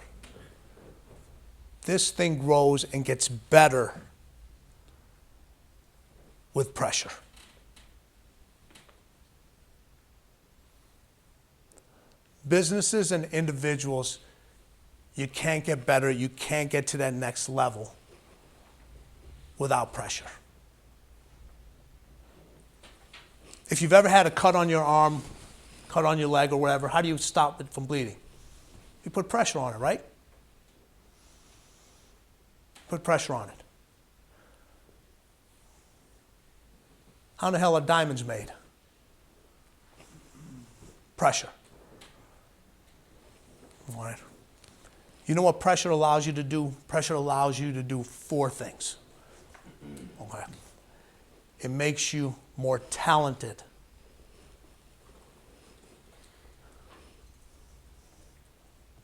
Speaker 2: This thing grows and gets better with pressure. Businesses and individuals, you can't get better, you can't get to that next level without pressure. If you've ever had a cut on your arm, cut on your leg or whatever, how do you stop it from bleeding? You put pressure on it, right? Put pressure on it. How in the hell are diamonds made? Pressure. All right. You know what pressure allows you to do? Pressure allows you to do 4 things. Okay. It makes you more talented.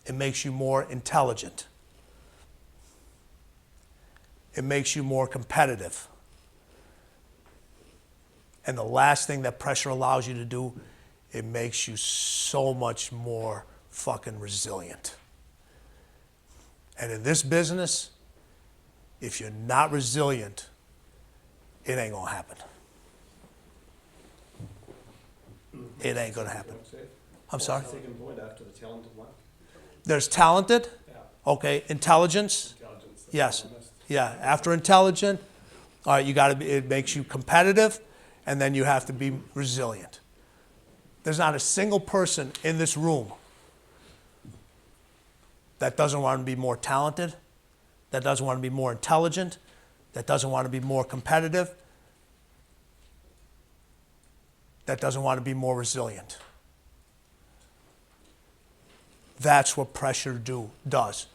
Speaker 2: It makes you more intelligent. It makes you more competitive. And the last thing that pressure allows you to do, it makes you so much more fucking resilient. And in this business, if you're not resilient, it ain't gonna happen. It ain't gonna happen. I'm sorry?
Speaker 1: Second point after the talented one.
Speaker 2: There's talented,
Speaker 1: Yeah.
Speaker 2: okay, intelligence, yes, yeah. After intelligent, all right, you gotta be, it makes you competitive, and then you have to be resilient. There's not a single person in this room that doesn't want to be more talented, that doesn't want to be more intelligent, that doesn't want to be more competitive, that doesn't want to be more resilient. That's what pressure does.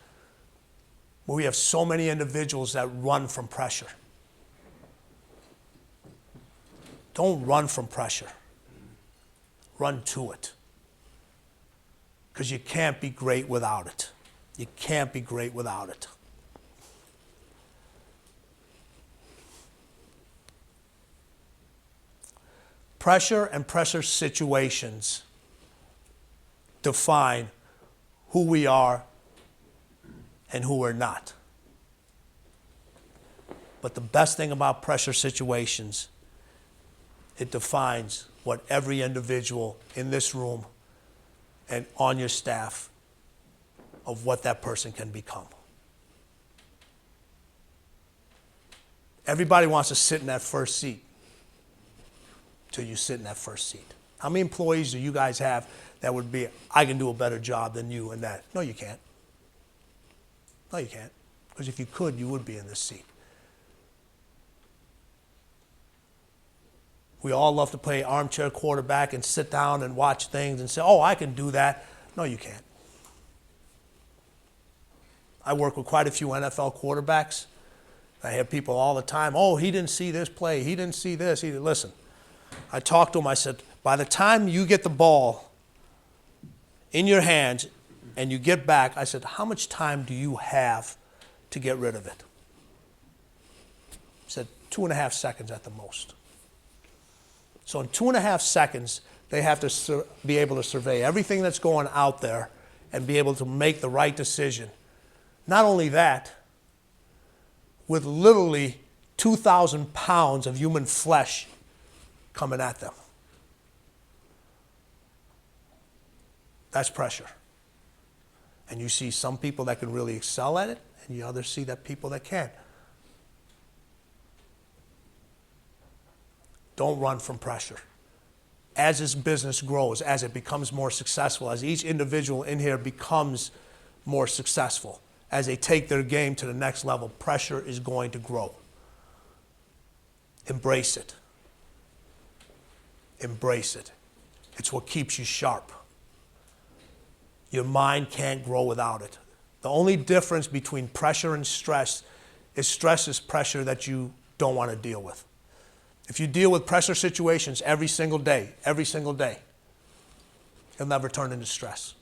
Speaker 2: But we have so many individuals that run from pressure. Don't run from pressure. Run to it. Because you can't be great without it. You can't be great without it. Pressure and pressure situations define who we are and who we're not. But the best thing about pressure situations, it defines what every individual in this room and on your staff of what that person can become. Everybody wants to sit in that first seat. till you sit in that first seat. How many employees do you guys have that would be, I can do a better job than you in that? No, you can't. No, you can't. Because if you could, you would be in this seat. We all love to play armchair quarterback and sit down and watch things and say, oh, I can do that. No, you can't. I work with quite a few NFL quarterbacks. I hear people all the time, oh, he didn't see this play. He didn't see this. Listen, I talked to him. I said, by the time you get the ball in your hands and you get back, I said, how much time do you have to get rid of it? He said, 2.5 seconds at the most. So in 2.5 seconds, they have to be able to survey everything that's going out there and be able to make the right decision. Not only that, with literally 2,000 pounds of human flesh coming at them. That's pressure. And you see some people that can really excel at it, and you others see that people that can't. Don't run from pressure. As this business grows, as it becomes more successful, as each individual in here becomes more successful, as they take their game to the next level, pressure is going to grow. Embrace it. Embrace it. It's what keeps you sharp. Your mind can't grow without it. The only difference between pressure and stress is pressure that you don't want to deal with. If you deal with pressure situations every single day, it'll never turn into stress.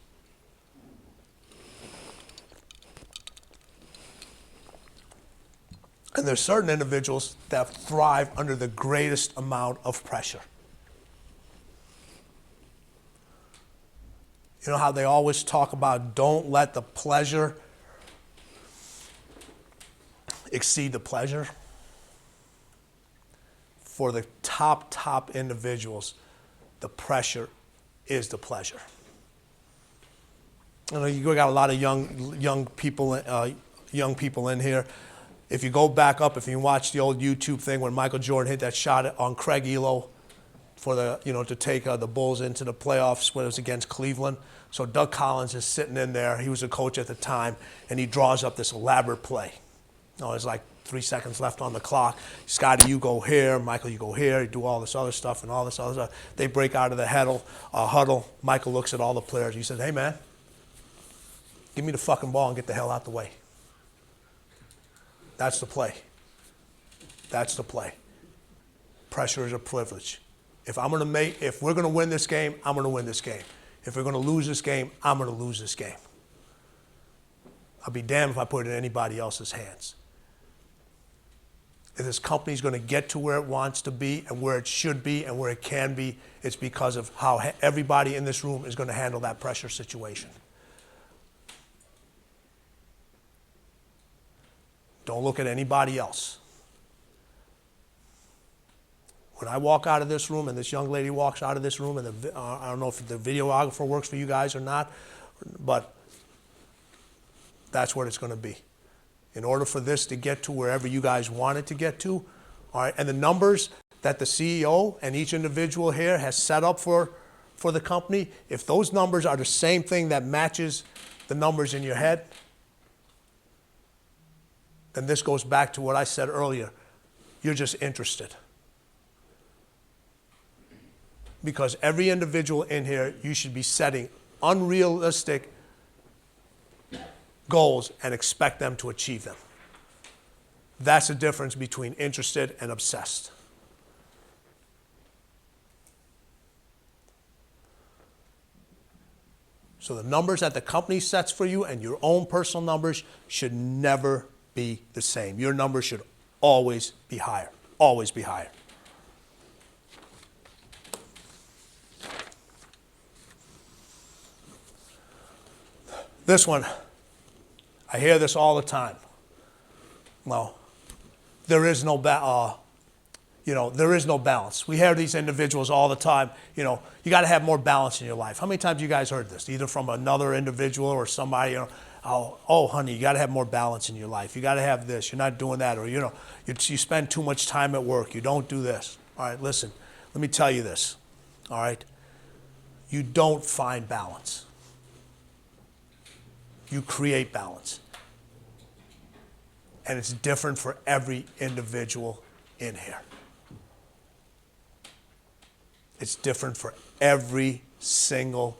Speaker 2: And there's certain individuals that thrive under the greatest amount of pressure. You know how they always talk about don't let the pleasure exceed the pleasure? For the top individuals, the pressure is the pleasure. You know, you got a lot of young people in here. If you go back up, if you watch the old YouTube thing when Michael Jordan hit that shot on Craig Elo for to take the Bulls into the playoffs when it was against Cleveland. So Doug Collins is sitting in there. He was a coach at the time, and he draws up this elaborate play. There's like 3 seconds left on the clock. Scotty, you go here. Michael, you go here. You do all this other stuff and all this other stuff. They break out of the huddle. Michael looks at all the players. He says, hey, man, give me the fucking ball and get the hell out the way. That's the play. That's the play. Pressure is a privilege. If we're going to win this game, I'm going to win this game. If we're going to lose this game, I'm going to lose this game. I'll be damned if I put it in anybody else's hands. If this company's going to get to where it wants to be and where it should be and where it can be, it's because of how everybody in this room is going to handle that pressure situation. Don't look at anybody else. When I walk out of this room and this young lady walks out of this room, and I don't know if the videographer works for you guys or not, but that's what it's going to be. In order for this to get to wherever you guys want it to get to, all right, and the numbers that the CEO and each individual here has set up for the company, if those numbers are the same thing that matches the numbers in your head, then this goes back to what I said earlier. You're just interested. Because every individual in here, you should be setting unrealistic goals and expect them to achieve them. That's the difference between interested and obsessed. So the numbers that the company sets for you and your own personal numbers should never be the same. Your numbers should always be higher. Always be higher. This one, I hear this all the time. Well, there is no there is no balance. We hear these individuals all the time. You got to have more balance in your life. How many times you guys heard this, either from another individual or somebody? Oh, honey, you got to have more balance in your life. You got to have this. You're not doing that, or you spend too much time at work. You don't do this. All right, listen. let me tell you this, all right? You don't find balance. You create balance. And it's different for every individual in here. It's different for every single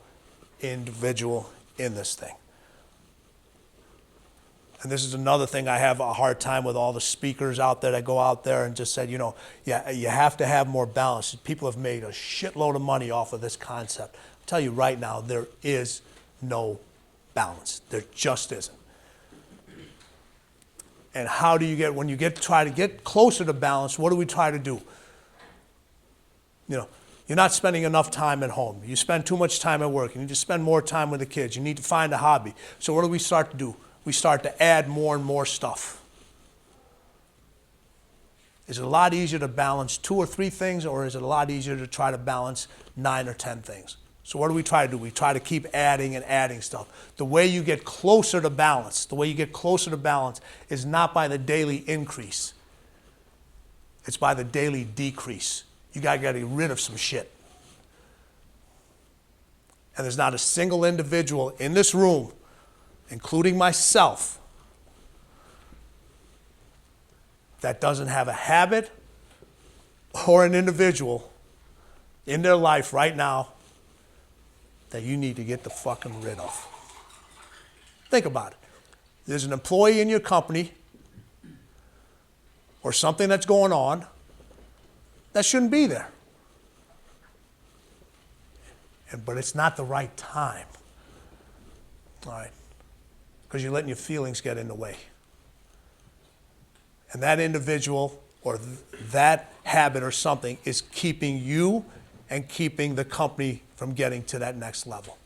Speaker 2: individual in this thing. And this is another thing I have a hard time with all the speakers out there that go out there and just said, you know, yeah, you have to have more balance. People have made a shitload of money off of this concept. I'll tell you right now, there is no balance. There just isn't. And how do you get, when you try to get closer to balance, what do we try to do? You know, you're not spending enough time at home. You spend too much time at work. You need to spend more time with the kids. You need to find a hobby. So what do we start to do? We start to add more and more stuff. Is it a lot easier to balance 2 or 3 things, or is it a lot easier to try to balance 9 or 10 things? So what do we try to do? We try to keep adding and adding stuff. The way you get closer to balance, is not by the daily increase. It's by the daily decrease. You got to get rid of some shit. And there's not a single individual in this room, including myself, that doesn't have a habit or an individual in their life right now that you need to get the fucking rid of. Think about it. There's an employee in your company or something that's going on that shouldn't be there. But it's not the right time. All right. Because you're letting your feelings get in the way. And that individual or that habit or something is keeping you and keeping the company from getting to that next level.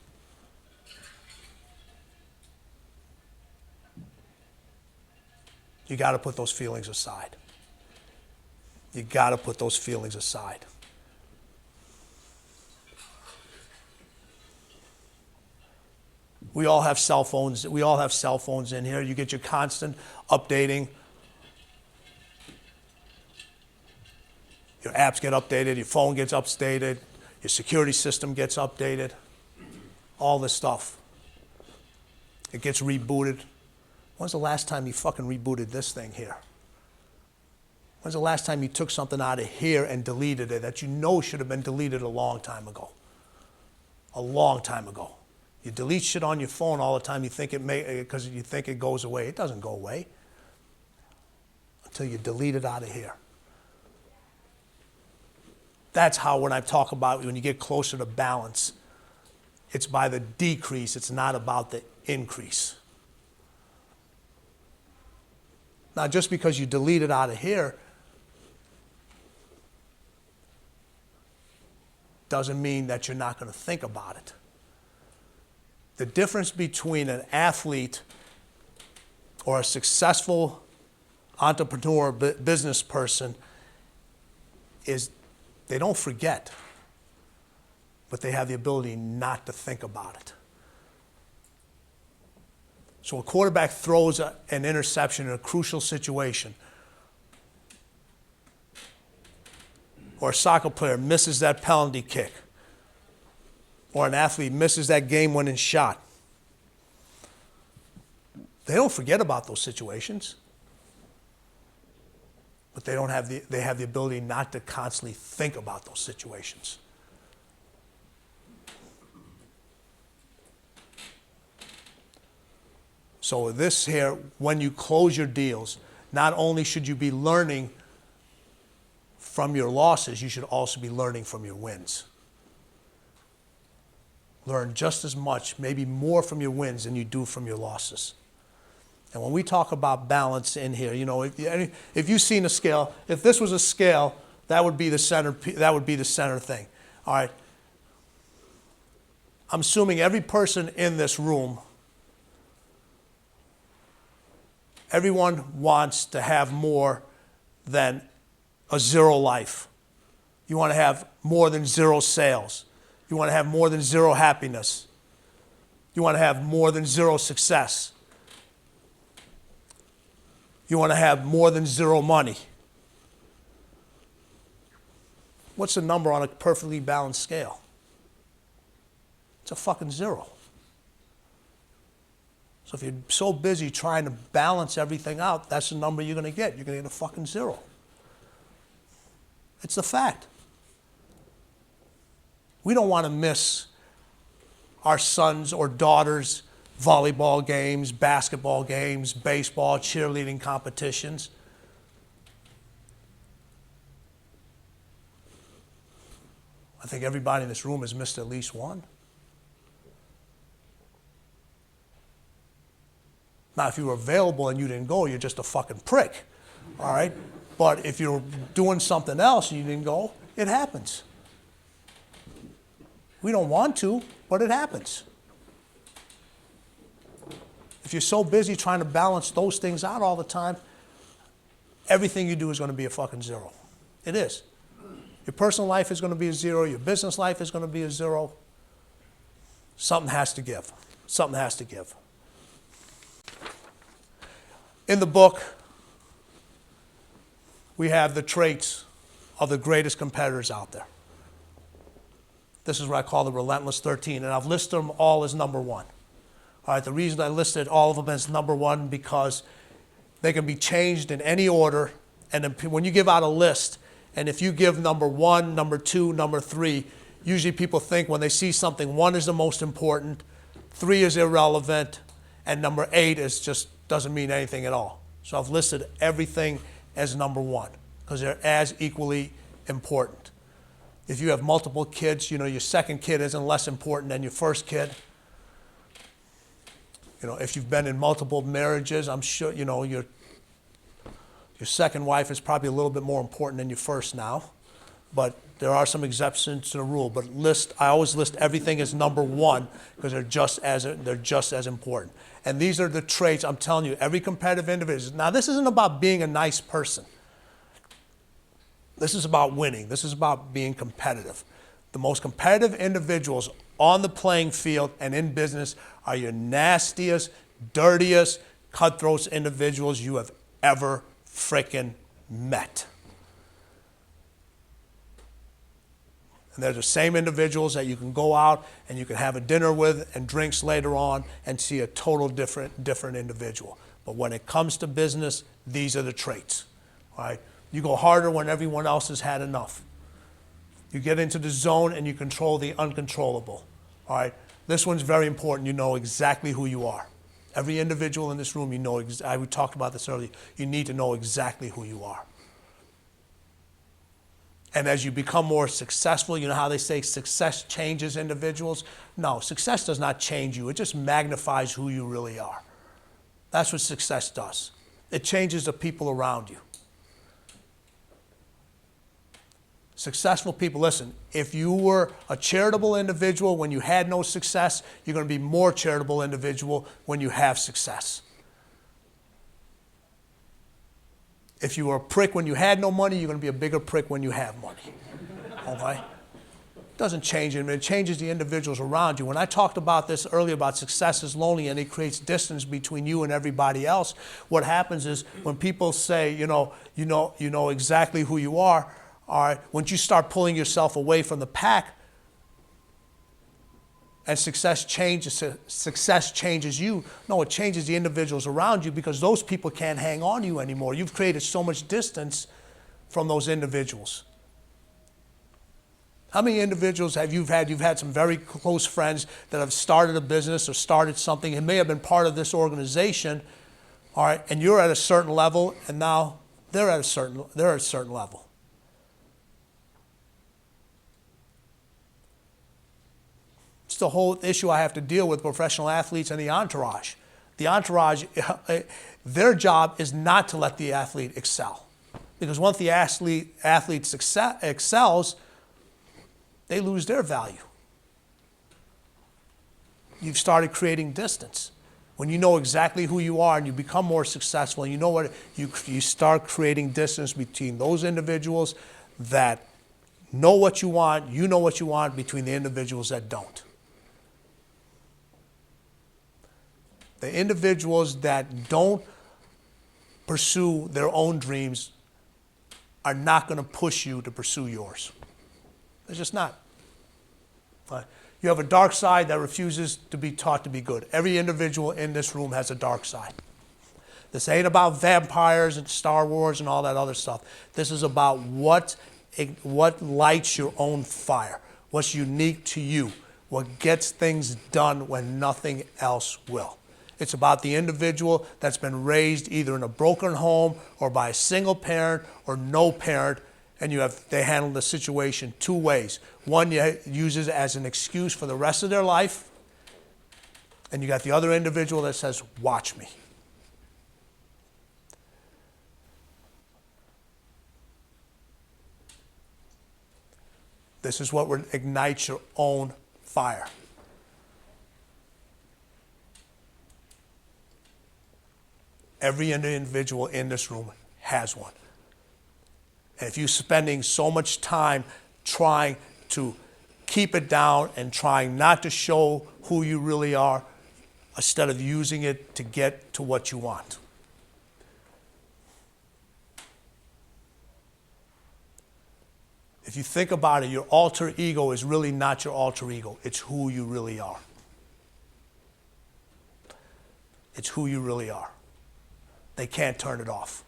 Speaker 2: You got to put those feelings aside. You got to put those feelings aside. We all have cell phones. We all have cell phones in here. You get your constant updating. Your apps get updated. Your phone gets updated. Your security system gets updated. All this stuff. It gets rebooted. When's the last time you fucking rebooted this thing here? When's the last time you took something out of here and deleted it that you know should have been deleted a long time ago? A long time ago. You delete shit on your phone all the time. You think it may, because you think it goes away. It doesn't go away until you delete it out of here. That's how, when I talk about when you get closer to balance, it's by the decrease. It's not about the increase. Now, just because you delete it out of here doesn't mean that you're not going to think about it. The difference between an athlete or a successful entrepreneur, business person, is they don't forget, but they have the ability not to think about it. So a quarterback throws an interception in a crucial situation, or a soccer player misses that penalty kick, or an athlete misses that game-winning shot. They don't forget about those situations, but they have the ability not to constantly think about those situations. So this here, when you close your deals, not only should you be learning from your losses, you should also be learning from your wins. Learn just as much, maybe more from your wins than you do from your losses. And when we talk about balance in here, you know, if you've seen a scale, if this was a scale, that would be the center. That would be the center thing. All right. I'm assuming every person in this room, everyone wants to have more than a 0 life. You want to have more than 0 sales. You want to have more than 0 happiness. You want to have more than 0 success. You want to have more than 0 money. What's the number on a perfectly balanced scale? It's a fucking 0. So if you're so busy trying to balance everything out, that's the number you're going to get. You're going to get a fucking 0. It's a fact. We don't want to miss our sons' or daughters' volleyball games, basketball games, baseball, cheerleading competitions. I think everybody in this room has missed at least one. Now, if you were available and you didn't go, you're just a fucking prick, all right? But if you're doing something else and you didn't go, it happens. We don't want to, but it happens. If you're so busy trying to balance those things out all the time, everything you do is going to be a fucking 0. It is. Your personal life is going to be a 0. Your business life is going to be a 0. Something has to give. Something has to give. In the book, we have the traits of the greatest competitors out there. This is what I call the relentless 13, and I've listed them all as number 1. All right, the reason I listed all of them as number 1 because they can be changed in any order, and then when you give out a list, and if you give number 1, number 2, number 3, usually people think when they see something, 1 is the most important, 3 is irrelevant, and number 8 is just doesn't mean anything at all. So I've listed everything as number 1 because they're as equally important. If you have multiple kids, you know, your second kid isn't less important than your first kid. You know, if you've been in multiple marriages, I'm sure, you know, your second wife is probably a little bit more important than your first now. But there are some exceptions to the rule. But I always list everything as number 1 because they're just as important. And these are the traits, I'm telling you, every competitive individual. Now, this isn't about being a nice person. This is about winning. This is about being competitive. The most competitive individuals on the playing field and in business are your nastiest, dirtiest, cutthroat individuals you have ever frickin' met. And they're the same individuals that you can go out and you can have a dinner with and drinks later on and see a total different individual. But when it comes to business, these are the traits. All right? You go harder when everyone else has had enough. You get into the zone and you control the uncontrollable. All right? This one's very important. You know exactly who you are. Every individual in this room, you know, we talked about this earlier, you need to know exactly who you are. And as you become more successful, you know how they say success changes individuals? No, success does not change you. It just magnifies who you really are. That's what success does. It changes the people around you. Successful people, listen, if you were a charitable individual when you had no success, you're going to be more charitable individual when you have success. If you were a prick when you had no money, you're going to be a bigger prick when you have money. Okay? It doesn't change it. It changes the individuals around you. When I talked about this earlier about success is lonely and it creates distance between you and everybody else, what happens is when people say, you know exactly who you are, all right, once you start pulling yourself away from the pack and success changes you, no, it changes the individuals around you because those people can't hang on to you anymore. You've created so much distance from those individuals. How many individuals have you had? You've had some very close friends that have started a business or started something and may have been part of this organization, all right, and you're at a certain level and now they're at a certain level. It's the whole issue I have to deal with professional athletes and the entourage. The entourage, their job is not to let the athlete excel. Because once the athlete excels, they lose their value. You've started creating distance. When you know exactly who you are and you become more successful, and you know what, you start creating distance between those individuals that know what you want, you know what you want, between the individuals that don't. The individuals that don't pursue their own dreams are not going to push you to pursue yours. There's just not. You have a dark side that refuses to be taught to be good. Every individual in this room has a dark side. This ain't about vampires and Star Wars and all that other stuff. This is about what lights your own fire, what's unique to you, what gets things done when nothing else will. It's about the individual that's been raised either in a broken home or by a single parent or no parent, and they handle the situation two ways. One uses it as an excuse for the rest of their life, and you got the other individual that says, watch me. This is what ignites your own fire. Every individual in this room has one. And if you're spending so much time trying to keep it down and trying not to show who you really are, instead of using it to get to what you want. If you think about it, your alter ego is really not your alter ego. It's who you really are. It's who you really are. They can't turn it off.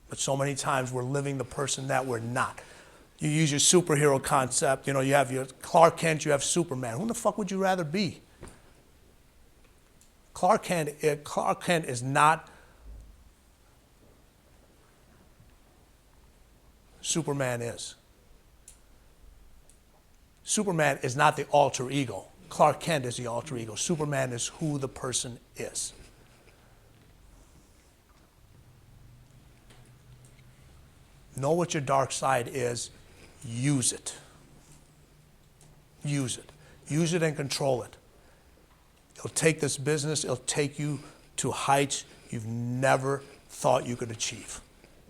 Speaker 2: But so many times we're living the person that we're not. You use your superhero concept. You have your Clark Kent, you have Superman. Who the fuck would you rather be? Clark Kent is not Superman is. Superman is not the alter ego. Clark Kent is the alter ego. Superman is who the person is. Know what your dark side is. Use it. Use it. Use it and control it. It'll take this business, it'll take you to heights you've never thought you could achieve.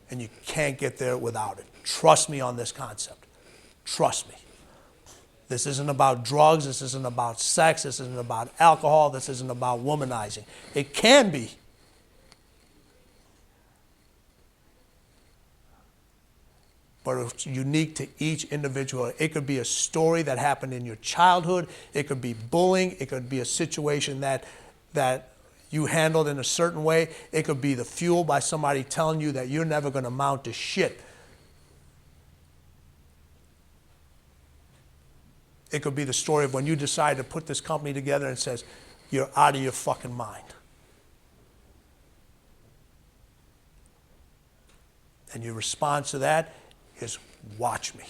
Speaker 2: And you can't get there without it. Trust me on this concept. Trust me. This isn't about drugs. This isn't about sex. This isn't about alcohol. This isn't about womanizing. It can be. But it's unique to each individual. It could be a story that happened in your childhood. It could be bullying. It could be a situation that you handled in a certain way. It could be the fuel by somebody telling you that you're never going to amount to shit. It could be the story of when you decide to put this company together and says, you're out of your fucking mind. And your response to that is, watch me.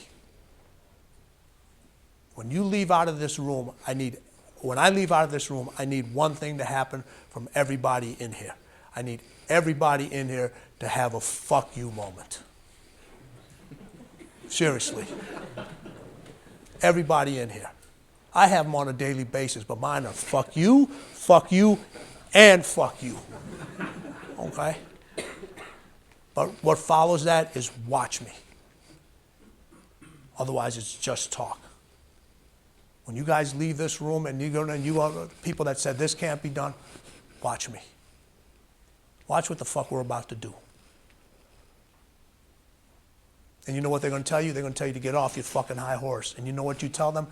Speaker 2: When you leave out of this room, when I leave out of this room, I need one thing to happen from everybody in here. I need everybody in here to have a fuck you moment. Seriously. Everybody in here. I have them on a daily basis, but mine are fuck you, and fuck you. Okay? But what follows that is watch me. Otherwise, it's just talk. When you guys leave this room and you are people that said this can't be done, watch me. Watch what the fuck we're about to do. And you know what they're going to tell you? They're going to tell you to get off your fucking high horse. And you know what you tell them?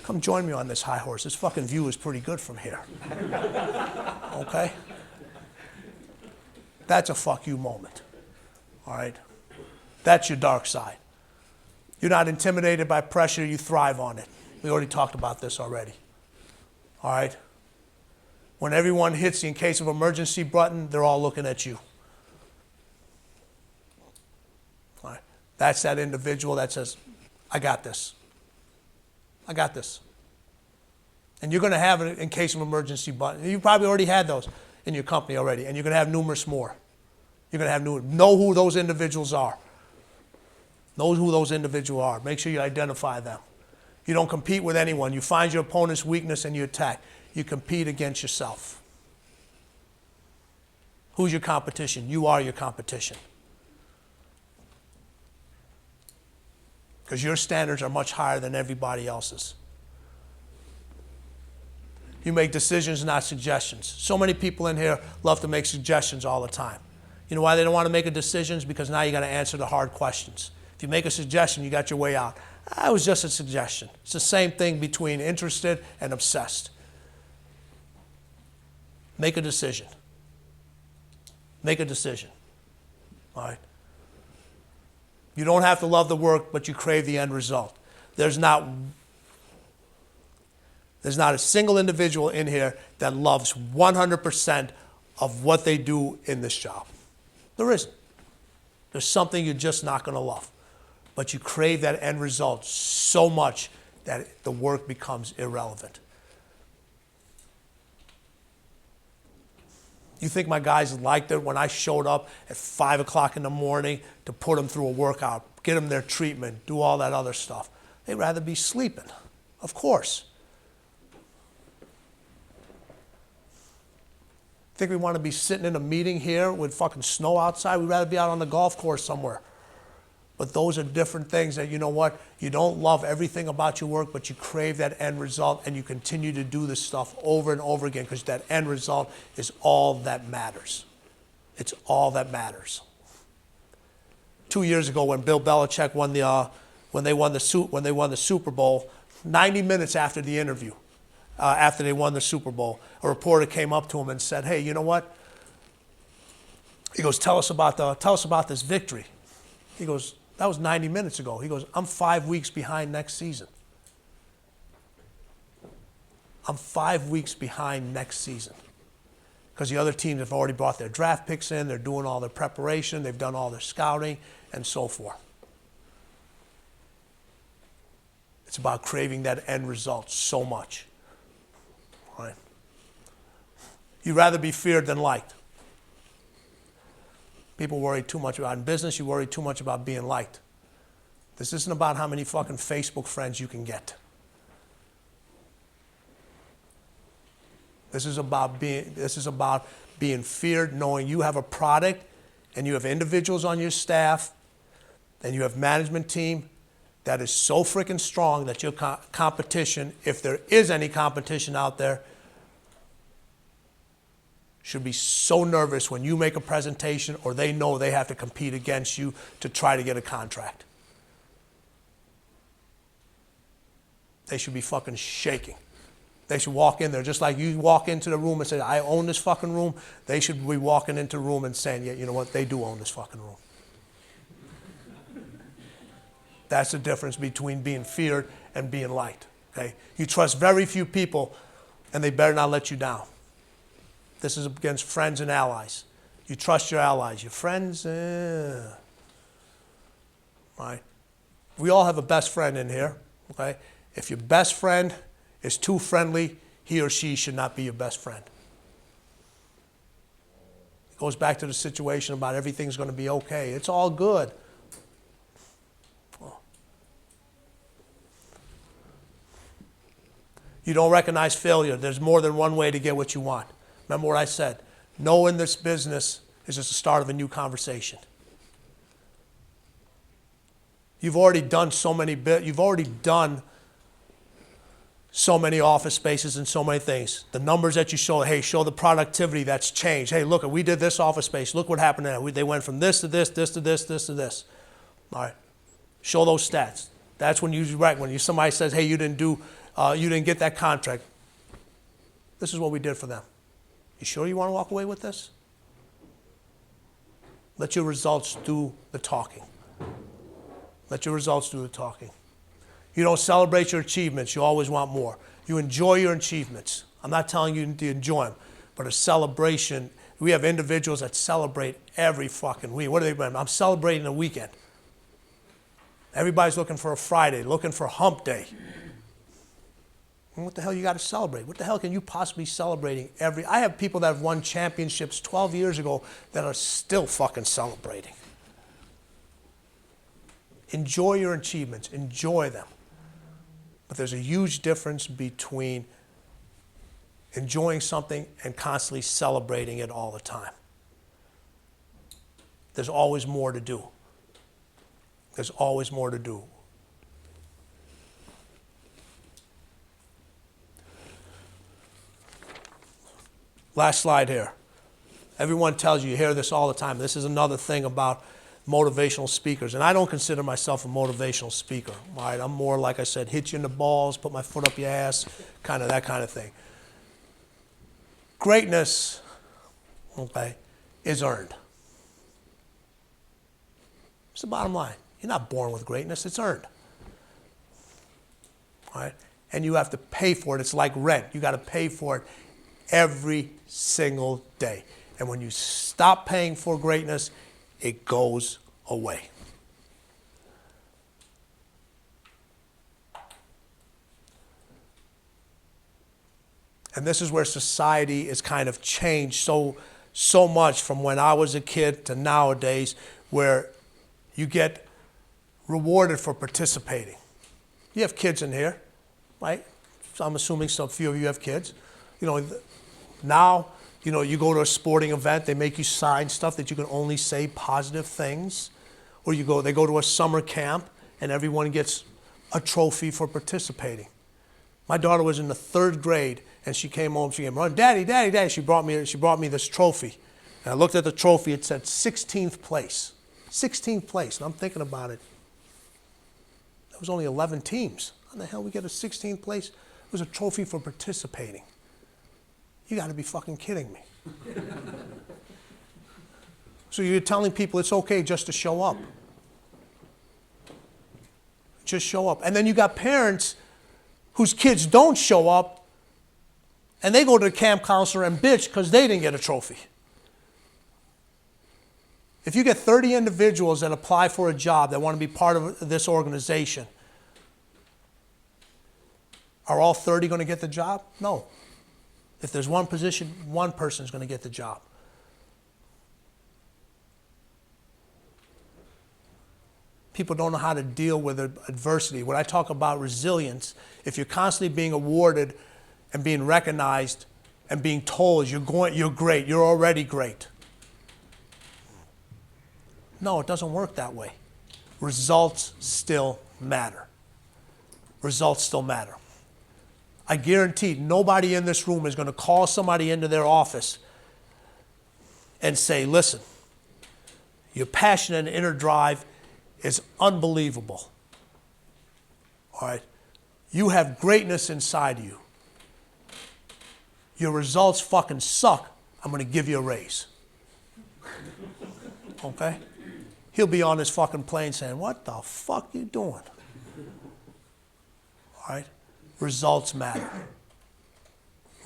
Speaker 2: Come join me on this high horse. This fucking view is pretty good from here. Okay? That's a fuck you moment. All right? That's your dark side. You're not intimidated by pressure. You thrive on it. We already talked about this already. All right? When everyone hits the in case of emergency button, they're all looking at you. All right? That's that individual that says, I got this. I got this. And you're going to have it in case of emergency button. You probably already had those in your company already, and you're going to have numerous more. You're going to have know who those individuals are. Know who those individuals are. Make sure you identify them. You don't compete with anyone. You find your opponent's weakness and you attack. You compete against yourself. Who's your competition? You are your competition. Because your standards are much higher than everybody else's. You make decisions, not suggestions. So many people in here love to make suggestions all the time. You know why they don't want to make a decision? Because now you got to answer the hard questions. If you make a suggestion, you got your way out. It was just a suggestion. It's the same thing between interested and obsessed. Make a decision. Make a decision. All right? You don't have to love the work, but you crave the end result. There's not a single individual in here that loves 100% of what they do in this job. There isn't. There's something you're just not going to love. But you crave that end result so much that the work becomes irrelevant. You think my guys liked it when I showed up at 5 o'clock in the morning to put them through a workout, get them their treatment, do all that other stuff? They'd rather be sleeping, of course. Think we want to be sitting in a meeting here with fucking snow outside? We'd rather be out on the golf course somewhere. But those are different things that, you know what, you don't love everything about your work, but you crave that end result and you continue to do this stuff over and over again because that end result is all that matters. It's all that matters. 2 years ago when Bill Belichick won when they won the Super Bowl, 90 minutes after the interview, after they won the Super Bowl, a reporter came up to him and said, "Hey, you know what?" He goes, tell us about this victory." He goes, "That was 90 minutes ago." He goes, "I'm 5 weeks behind next season. I'm 5 weeks behind next season." Because the other teams have already brought their draft picks in, they're doing all their preparation, they've done all their scouting, and so forth. It's about craving that end result so much. Right? You'd rather be feared than liked. People worry too much about, in business, you worry too much about being liked. This isn't about how many fucking Facebook friends you can get. This is about being feared, knowing you have a product and you have individuals on your staff and you have management team that is so freaking strong that your competition, if there is any competition out there, should be so nervous when you make a presentation or they know they have to compete against you to try to get a contract. They should be fucking shaking. They should walk in there just like you walk into the room and say, "I own this fucking room." They should be walking into the room and saying, "Yeah, you know what? They do own this fucking room." That's the difference between being feared and being liked. Okay? You trust very few people and they better not let you down. This is against friends and allies. You trust your allies. Your friends, right? We all have a best friend in here, okay? If your best friend is too friendly, he or she should not be your best friend. It goes back to the situation about everything's going to be okay. It's all good. You don't recognize failure. There's more than one way to get what you want. Remember what I said. No in this business is just the start of a new conversation. You've already done so many office spaces and so many things. The numbers that you show, hey, show the productivity that's changed. Hey, look, we did this office space. Look what happened there. They went from this to this, this to this, this to this. All right. Show those stats. That's when somebody says, hey, you didn't get that contract. This is what we did for them. You sure you want to walk away with this? Let your results do the talking. Let your results do the talking. You don't celebrate your achievements. You always want more. You enjoy your achievements. I'm not telling you to enjoy them, but a celebration. We have individuals that celebrate every fucking week. What are they? I'm celebrating a weekend. Everybody's looking for a Friday, looking for hump day. What the hell you got to celebrate? What the hell can you possibly be celebrating I have people that have won championships 12 years ago that are still fucking celebrating. Enjoy your achievements. Enjoy them. But there's a huge difference between enjoying something and constantly celebrating it all the time. There's always more to do. There's always more to do. Last slide here. Everyone tells you hear this all the time. This is another thing about motivational speakers. And I don't consider myself a motivational speaker. All right? I'm more, like I said, hit you in the balls, put my foot up your ass, that kind of thing. Greatness, okay, is earned. It's the bottom line. You're not born with greatness, it's earned. All right? And you have to pay for it. It's like rent. You got to pay for it every single day. And when you stop paying for greatness, it goes away. And this is where society is kind of changed so much from when I was a kid to nowadays, where you get rewarded for participating. You have kids in here, right? So I'm assuming some few of you have kids. Now, you go to a sporting event, they make you sign stuff that you can only say positive things. Or they go to a summer camp and everyone gets a trophy for participating. My daughter was in the 3rd grade and she came home, Daddy, Daddy, Daddy. She brought me this trophy. And I looked at the trophy, it said 16th place. 16th place. And I'm thinking about it. There was only 11 teams. How the hell we get a 16th place? It was a trophy for participating. You got to be fucking kidding me. So you're telling people it's okay just to show up. Just show up. And then you got parents whose kids don't show up and they go to the camp counselor and bitch because they didn't get a trophy. If you get 30 individuals that apply for a job that want to be part of this organization, are all 30 going to get the job? No. If there's one position, one person is going to get the job. People don't know how to deal with adversity. When I talk about resilience, if you're constantly being awarded and being recognized and being told you're great, you're already great. No, it doesn't work that way. Results still matter. Results still matter. I guarantee nobody in this room is going to call somebody into their office and say, listen, your passion and inner drive is unbelievable. All right? You have greatness inside you. Your results fucking suck. I'm going to give you a raise. Okay? He'll be on his fucking plane saying, what the fuck you doing? All right? Results matter.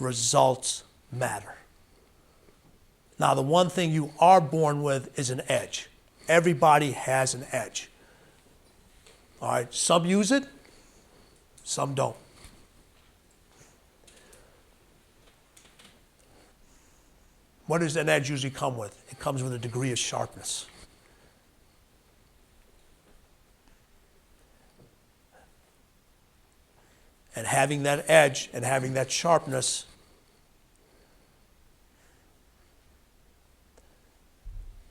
Speaker 2: Results matter. Now, the one thing you are born with is an edge. Everybody has an edge. All right? Some use it, some don't. What does an edge usually come with? It comes with a degree of sharpness. And having that edge and having that sharpness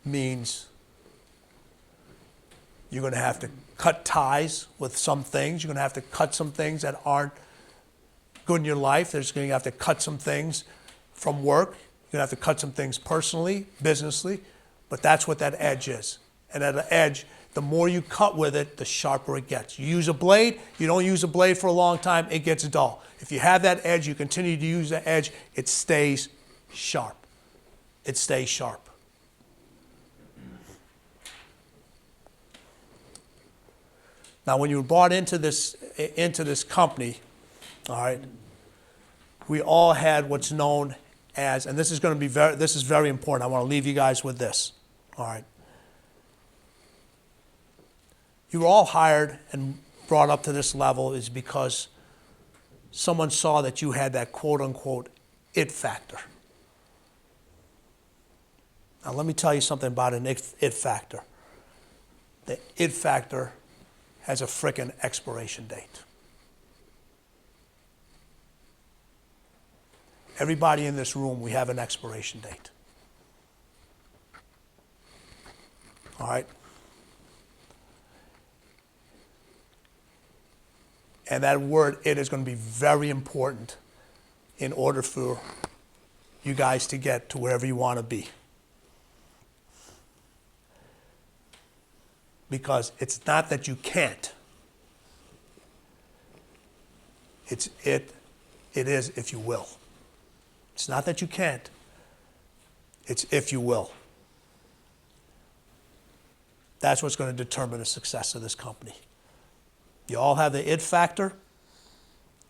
Speaker 2: means you're going to have to cut ties with some things. You're going to have to cut some things that aren't good in your life. There's going to have to cut some things from work. You're going to have to cut some things personally, businessly. But that's what that edge is. And at an edge, the more you cut with it, the sharper it gets. You use a blade, you don't use a blade for a long time, it gets dull. If you have that edge, you continue to use the edge, it stays sharp. It stays sharp. Now, when you were brought into this company, all right, we all had what's known as, and this is going to be this is very important. I want to leave you guys with this, all right. You were all hired and brought up to this level is because someone saw that you had that quote-unquote it factor. Now, let me tell you something about an it factor. The it factor has a frickin' expiration date. Everybody in this room, we have an expiration date. All right? And that word, it, is going to be very important in order for you guys to get to wherever you want to be. because it's not that you can't. It is if you will. It's not that you can't. It's if you will. That's what's going to determine the success of this company. You all have the it factor.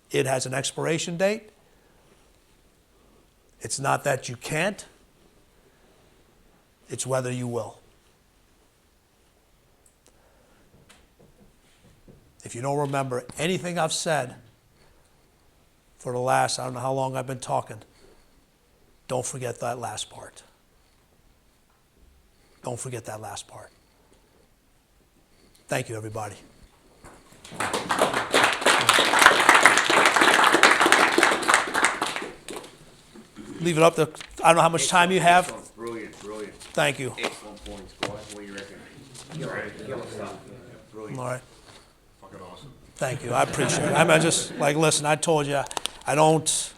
Speaker 2: It has an expiration date. It's not that you can't. It's whether you will. If you don't remember anything I've said for the last, I don't know how long I've been talking, don't forget that last part. Don't forget that last part. Thank you, everybody. Leave it up to, I don't know how much time you have.
Speaker 3: Excellent. Brilliant, brilliant.
Speaker 2: Thank you.
Speaker 3: Excellent points, guys. What do you reckon? Killer stuff. Brilliant.
Speaker 2: All right.
Speaker 3: Fucking awesome.
Speaker 2: Thank you. I appreciate it. I just, like, listen, I told you, I don't,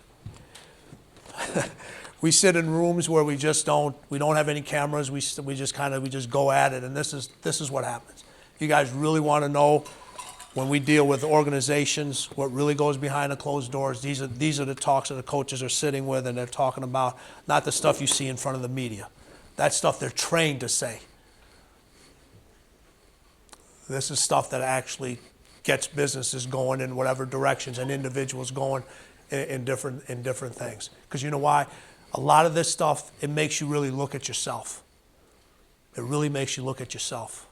Speaker 2: we sit in rooms where we don't have any cameras. We just go at it, and this is what happens. You guys really want to know when we deal with organizations, what really goes behind the closed doors. These are the talks that the coaches are sitting with, and they're talking about, not the stuff you see in front of the media. That stuff they're trained to say. This is stuff that actually gets businesses going in whatever directions and individuals going in different things. Because you know why? A lot of this stuff, it makes you really look at yourself. It really makes you look at yourself.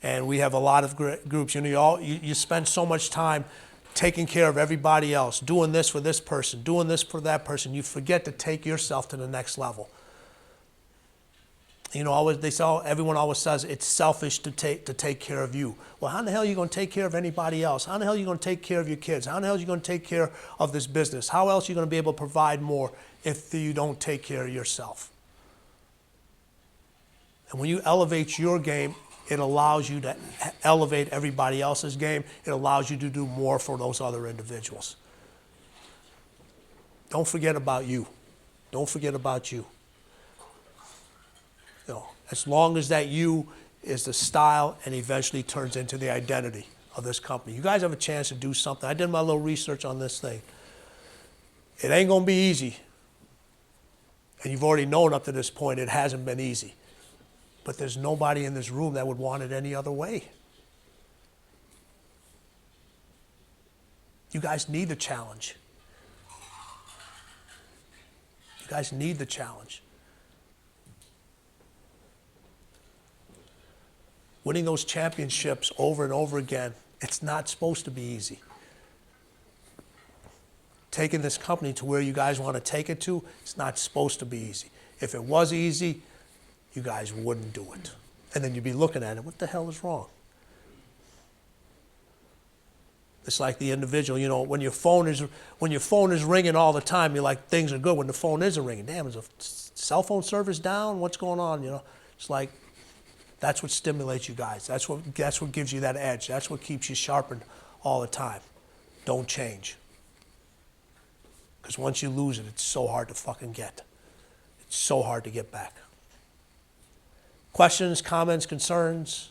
Speaker 2: And we have a lot of groups. You know, you spend so much time taking care of everybody else, doing this for this person, doing this for that person. You forget to take yourself to the next level. You know, everyone always says it's selfish to take care of you. Well, how in the hell are you going to take care of anybody else? How in the hell are you going to take care of your kids? How in the hell are you going to take care of this business? How else are you going to be able to provide more if you don't take care of yourself? And when you elevate your game, it allows you to elevate everybody else's game. It allows you to do more for those other individuals. Don't forget about you. Don't forget about you. You know, as long as that you is the style and eventually turns into the identity of this company. You guys have a chance to do something. I did my little research on this thing. It ain't going to be easy. And you've already known up to this point it hasn't been easy. But there's nobody in this room that would want it any other way. You guys need the challenge. You guys need the challenge. Winning those championships over and over again, it's not supposed to be easy. Taking this company to where you guys want to take it to, it's not supposed to be easy. If it was easy, you guys wouldn't do it. And then you'd be looking at it, what the hell is wrong? It's like the individual, you know, when your phone is ringing all the time, you're like, things are good. When the phone isn't ringing, damn, is the cell phone service down? What's going on? You know, it's like, that's what stimulates you guys. That's what gives you that edge. That's what keeps you sharpened all the time. Don't change. Because once you lose it, it's so hard to fucking get. It's so hard to get back. Questions, comments, concerns?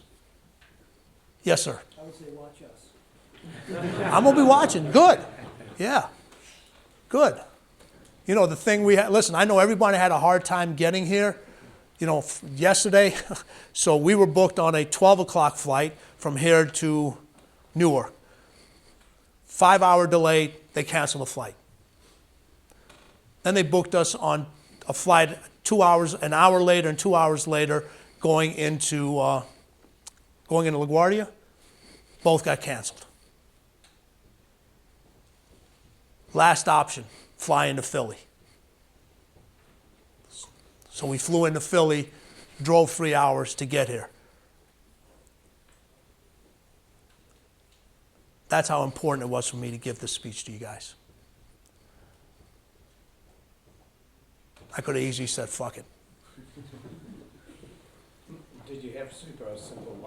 Speaker 2: Yes, sir.
Speaker 1: I would say watch us.
Speaker 2: I'm going to be watching. Good. Yeah. Good. You know, the thing listen, I know everybody had a hard time getting here, you know, yesterday. So we were booked on a 12 o'clock flight from here to Newark. 5-hour delay, they canceled the flight. Then they booked us on a flight 2 hours, an hour later and 2 hours later, going into LaGuardia. Both got canceled. Last option, fly into Philly. So we flew into Philly, drove 3 hours to get here. That's how important it was for me to give this speech to you guys. I could have easily said, fuck it.
Speaker 1: Did you have super simple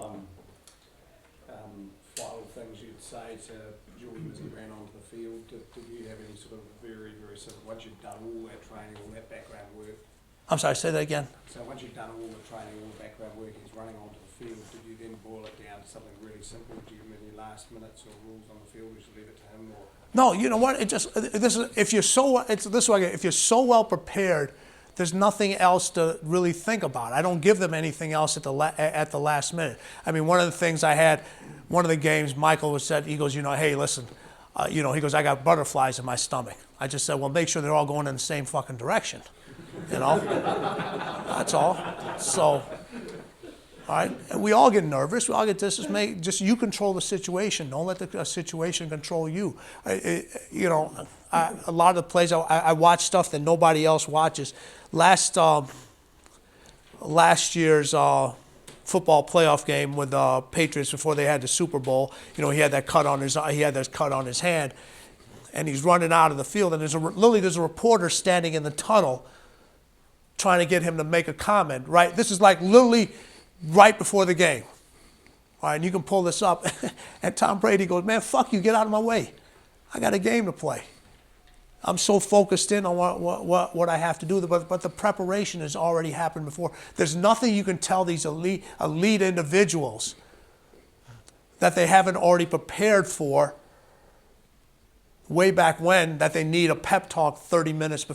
Speaker 1: file things you'd say to Jordan as he ran onto the field? Did you have any sort of very, very simple, once you'd done all that training, all that background work,
Speaker 2: I'm sorry, say that again.
Speaker 1: So once you've done all the training, all the background work, he's running onto the field, did you then boil it down to something really simple? Do you have any last minutes or rules on the field, or should leave it to him, or?
Speaker 2: No, you know what? It just this is if you're so it's this way. If you're so well prepared, there's nothing else to really think about. I don't give them anything else at the last minute. I mean, one of the things I had, one of the games, Michael was said, he goes, you know, hey, listen, he goes, I got butterflies in my stomach. I just said, well, make sure they're all going in the same fucking direction, you know. That's all. So, all right, and we all get nervous. We all get this. Just you control the situation. Don't let the situation control you. You know, a lot of the plays I watch stuff that nobody else watches. Last year's football playoff game with the Patriots before they had the Super Bowl. You know, he had that cut on his hand, and he's running out of the field. And there's a reporter standing in the tunnel, trying to get him to make a comment. Right, this is like literally right before the game. All right, and you can pull this up. And Tom Brady goes, man, fuck you, get out of my way. I got a game to play. I'm so focused in on what I have to do, but the preparation has already happened before. There's nothing you can tell these elite individuals that they haven't already prepared for way back when, that they need a pep talk 30 minutes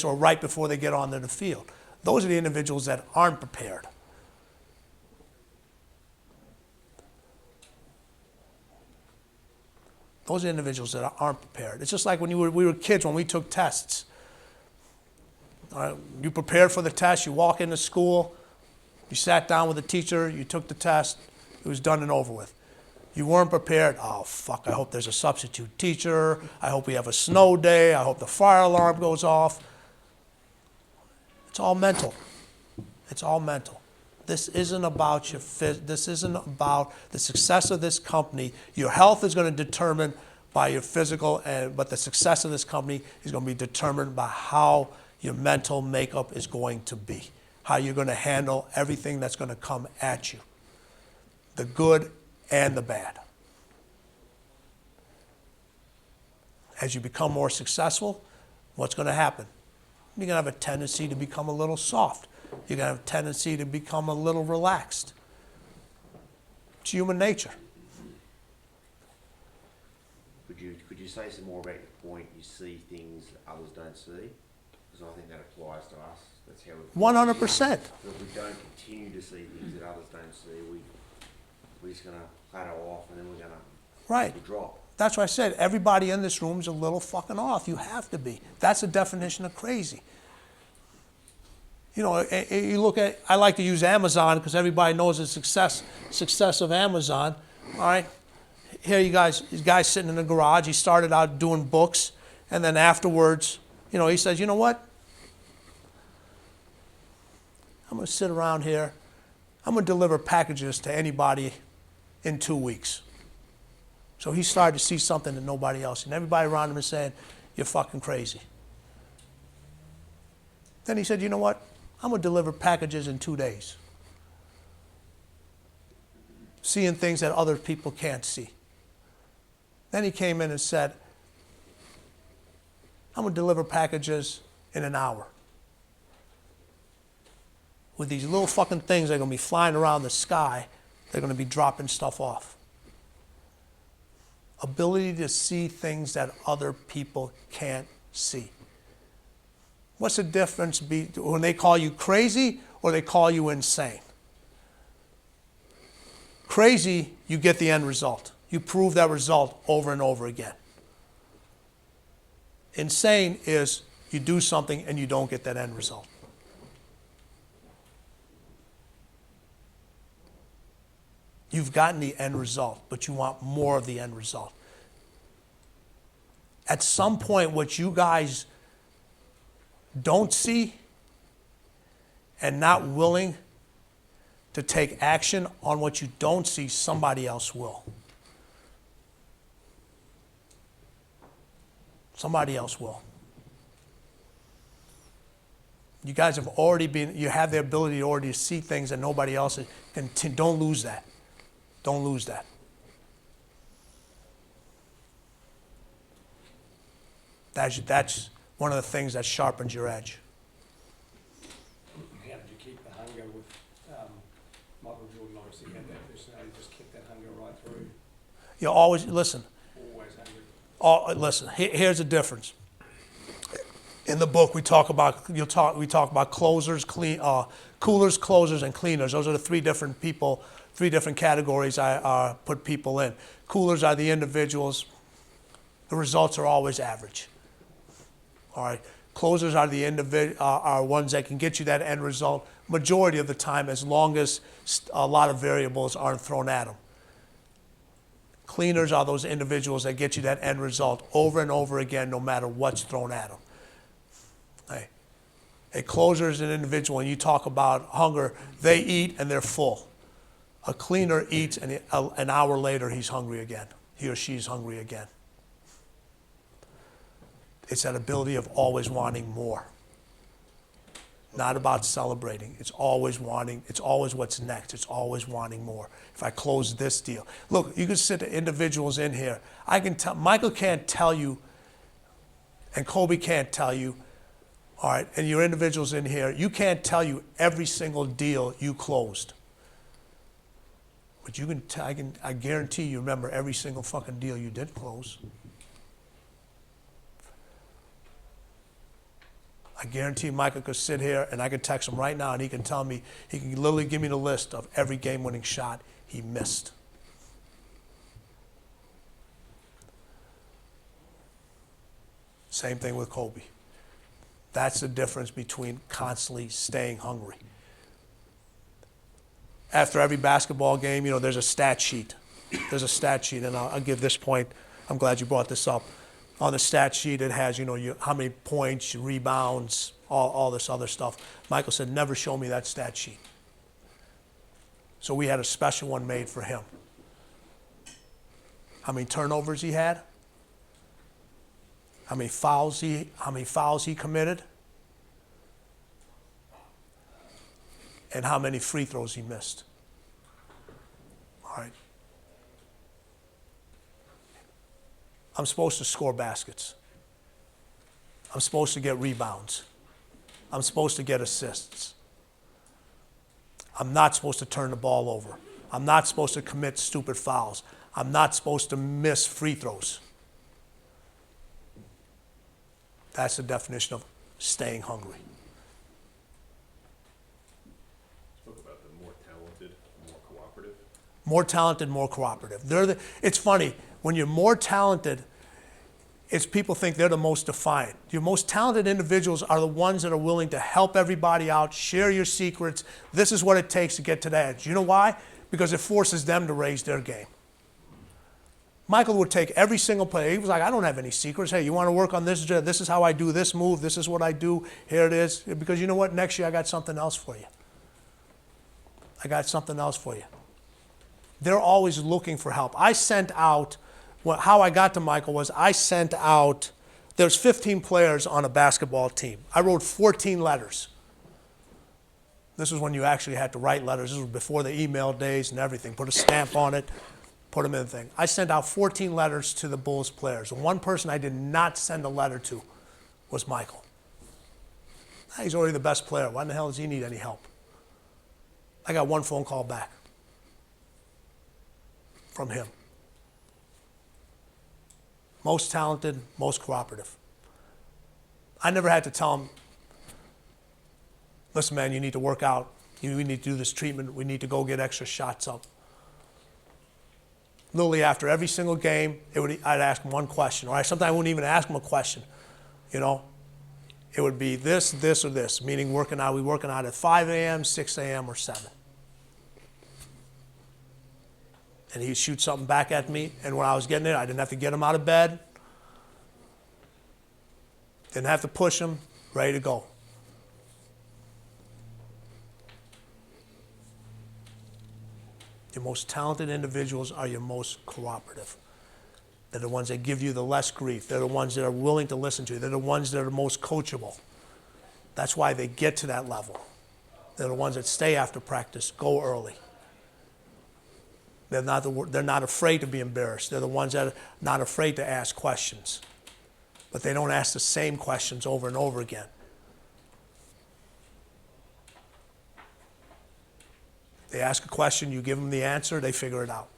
Speaker 2: or right before they get onto the field. Those are the individuals that aren't prepared. Those are individuals that aren't prepared. It's just like when we were kids, when we took tests. You prepared for the test, you walk into school, you sat down with the teacher, you took the test, it was done and over with. You weren't prepared, oh fuck, I hope there's a substitute teacher, I hope we have a snow day, I hope the fire alarm goes off. It's all mental. It's all mental. This isn't about this isn't about the success of this company. Your health is going to determine by your physical, but the success of this company is going to be determined by how your mental makeup is going to be, how you're going to handle everything that's going to come at you, the good and the bad. As you become more successful, what's going to happen? You're going to have a tendency to become a little soft. You're going to have a tendency to become a little relaxed. It's human nature.
Speaker 3: Could you say some more about your point? You see things others don't see, because I think that applies to us. That's how we.
Speaker 2: 100%.
Speaker 3: If we don't continue to see things that others don't see, we're just going to plateau off, and then we're going to drop.
Speaker 2: That's why I said everybody in this room is a little fucking off. You have to be. That's the definition of crazy. You know, you look at, I like to use Amazon because everybody knows the success of Amazon. All right. Here you guys, this guy's sitting in the garage. He started out doing books, and then afterwards, you know, he says, you know what? I'm going to sit around here. I'm going to deliver packages to anybody in 2 weeks. So he started to see something that nobody else, and everybody around him is saying, you're fucking crazy. Then he said, you know what? I'm going to deliver packages in 2 days. Seeing things that other people can't see. Then he came in and said, I'm going to deliver packages in an hour. With these little fucking things that are going to be flying around the sky, they're going to be dropping stuff off. Ability to see things that other people can't see. What's the difference when they call you crazy or they call you insane? Crazy, you get the end result. You prove that result over and over again. Insane is you do something and you don't get that end result. You've gotten the end result, but you want more of the end result. At some point, what you guys don't see and not willing to take action on what you don't see, somebody else will. Somebody else will. You guys have already been, you have the ability to already see things that nobody else can. Don't lose that. Don't lose that. That's one of the things that sharpens your edge.
Speaker 1: How did you keep the hunger with, Michael Jordan obviously had that personality, just kept that hunger right through,
Speaker 2: You always, listen,
Speaker 1: always hungry.
Speaker 2: listen, here's the difference. In the book, we talk about closers, coolers, closers, and cleaners. Those are the three different people, three different categories I put people in. Coolers are the individuals. The results are always average. All right. Closers are the are ones that can get you that end result majority of the time, as long as a lot of variables aren't thrown at them. Cleaners are those individuals that get you that end result over and over again, no matter what's thrown at them. Hey. A closer is an individual, and you talk about hunger, they eat and they're full. A cleaner eats, and an hour later he's hungry again. He or she's hungry again. It's that ability of always wanting more. Not about celebrating. It's always wanting, it's always what's next. It's always wanting more. If I close this deal. Look, you can sit the individuals in here. I can tell, Michael can't tell you, and Kobe can't tell you, all right, and your individuals in here, you can't tell you every single deal you closed. But you can I guarantee you remember every single fucking deal you did close. I guarantee Michael could sit here and I could text him right now and he can tell me, he can literally give me the list of every game-winning shot he missed. Same thing with Kobe. That's the difference between constantly staying hungry. After every basketball game, there's a stat sheet. There's a stat sheet, and I'll give this point. I'm glad you brought this up. On the stat sheet, it has, how many points, rebounds, all this other stuff. Michael said, never show me that stat sheet. So we had a special one made for him. How many turnovers he had? How many fouls he committed? And how many free throws he missed. All right. I'm supposed to score baskets. I'm supposed to get rebounds. I'm supposed to get assists. I'm not supposed to turn the ball over. I'm not supposed to commit stupid fouls. I'm not supposed to miss free throws. That's the definition of staying hungry.
Speaker 4: Spoke about the more talented, more cooperative.
Speaker 2: More talented, more cooperative. It's funny, when you're more talented, people think they're the most defiant. Your most talented individuals are the ones that are willing to help everybody out, share your secrets. This is what it takes to get to that edge. You know why? Because it forces them to raise their game. Michael would take every single play. He was like, I don't have any secrets. Hey, you want to work on this? This is how I do this move. This is what I do. Here it is. Because you know what? Next year I got something else for you. I got something else for you. They're always looking for help. I sent out, how I got to Michael was there's 15 players on a basketball team. I wrote 14 letters. This was when you actually had to write letters. This was before the email days and everything. Put a stamp on it. Put them in the thing. I sent out 14 letters to the Bulls players. The one person I did not send a letter to was Michael. He's already the best player. Why in the hell does he need any help? I got one phone call back from him. Most talented, most cooperative. I never had to tell him, listen, man, you need to work out. We need to do this treatment. We need to go get extra shots up. Literally after every single game, I'd ask him one question. Or sometimes I wouldn't even ask him a question. It would be this, this, or this, meaning working out. We working out at 5 a.m., 6 a.m., or 7. And he'd shoot something back at me, and when I was getting it, I didn't have to get him out of bed. Didn't have to push him, ready to go. Your most talented individuals are your most cooperative. They're the ones that give you the less grief. They're the ones that are willing to listen to you. They're the ones that are the most coachable. That's why they get to that level. They're the ones that stay after practice, go early. They're not afraid to be embarrassed. They're the ones that are not afraid to ask questions. but they don't ask the same questions over and over again. They ask a question, you give them the answer, they figure it out.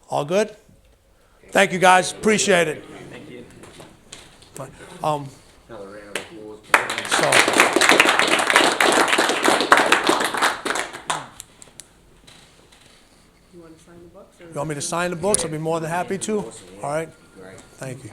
Speaker 2: All good? Thank you, guys. Appreciate it.
Speaker 5: Thank you.
Speaker 3: Another round of applause.
Speaker 2: So,
Speaker 5: You want to sign the books? Or
Speaker 2: you want me to sign the books? I'll be more than happy to.
Speaker 3: Awesome, yeah.
Speaker 2: All right.
Speaker 3: Great.
Speaker 2: Thank you.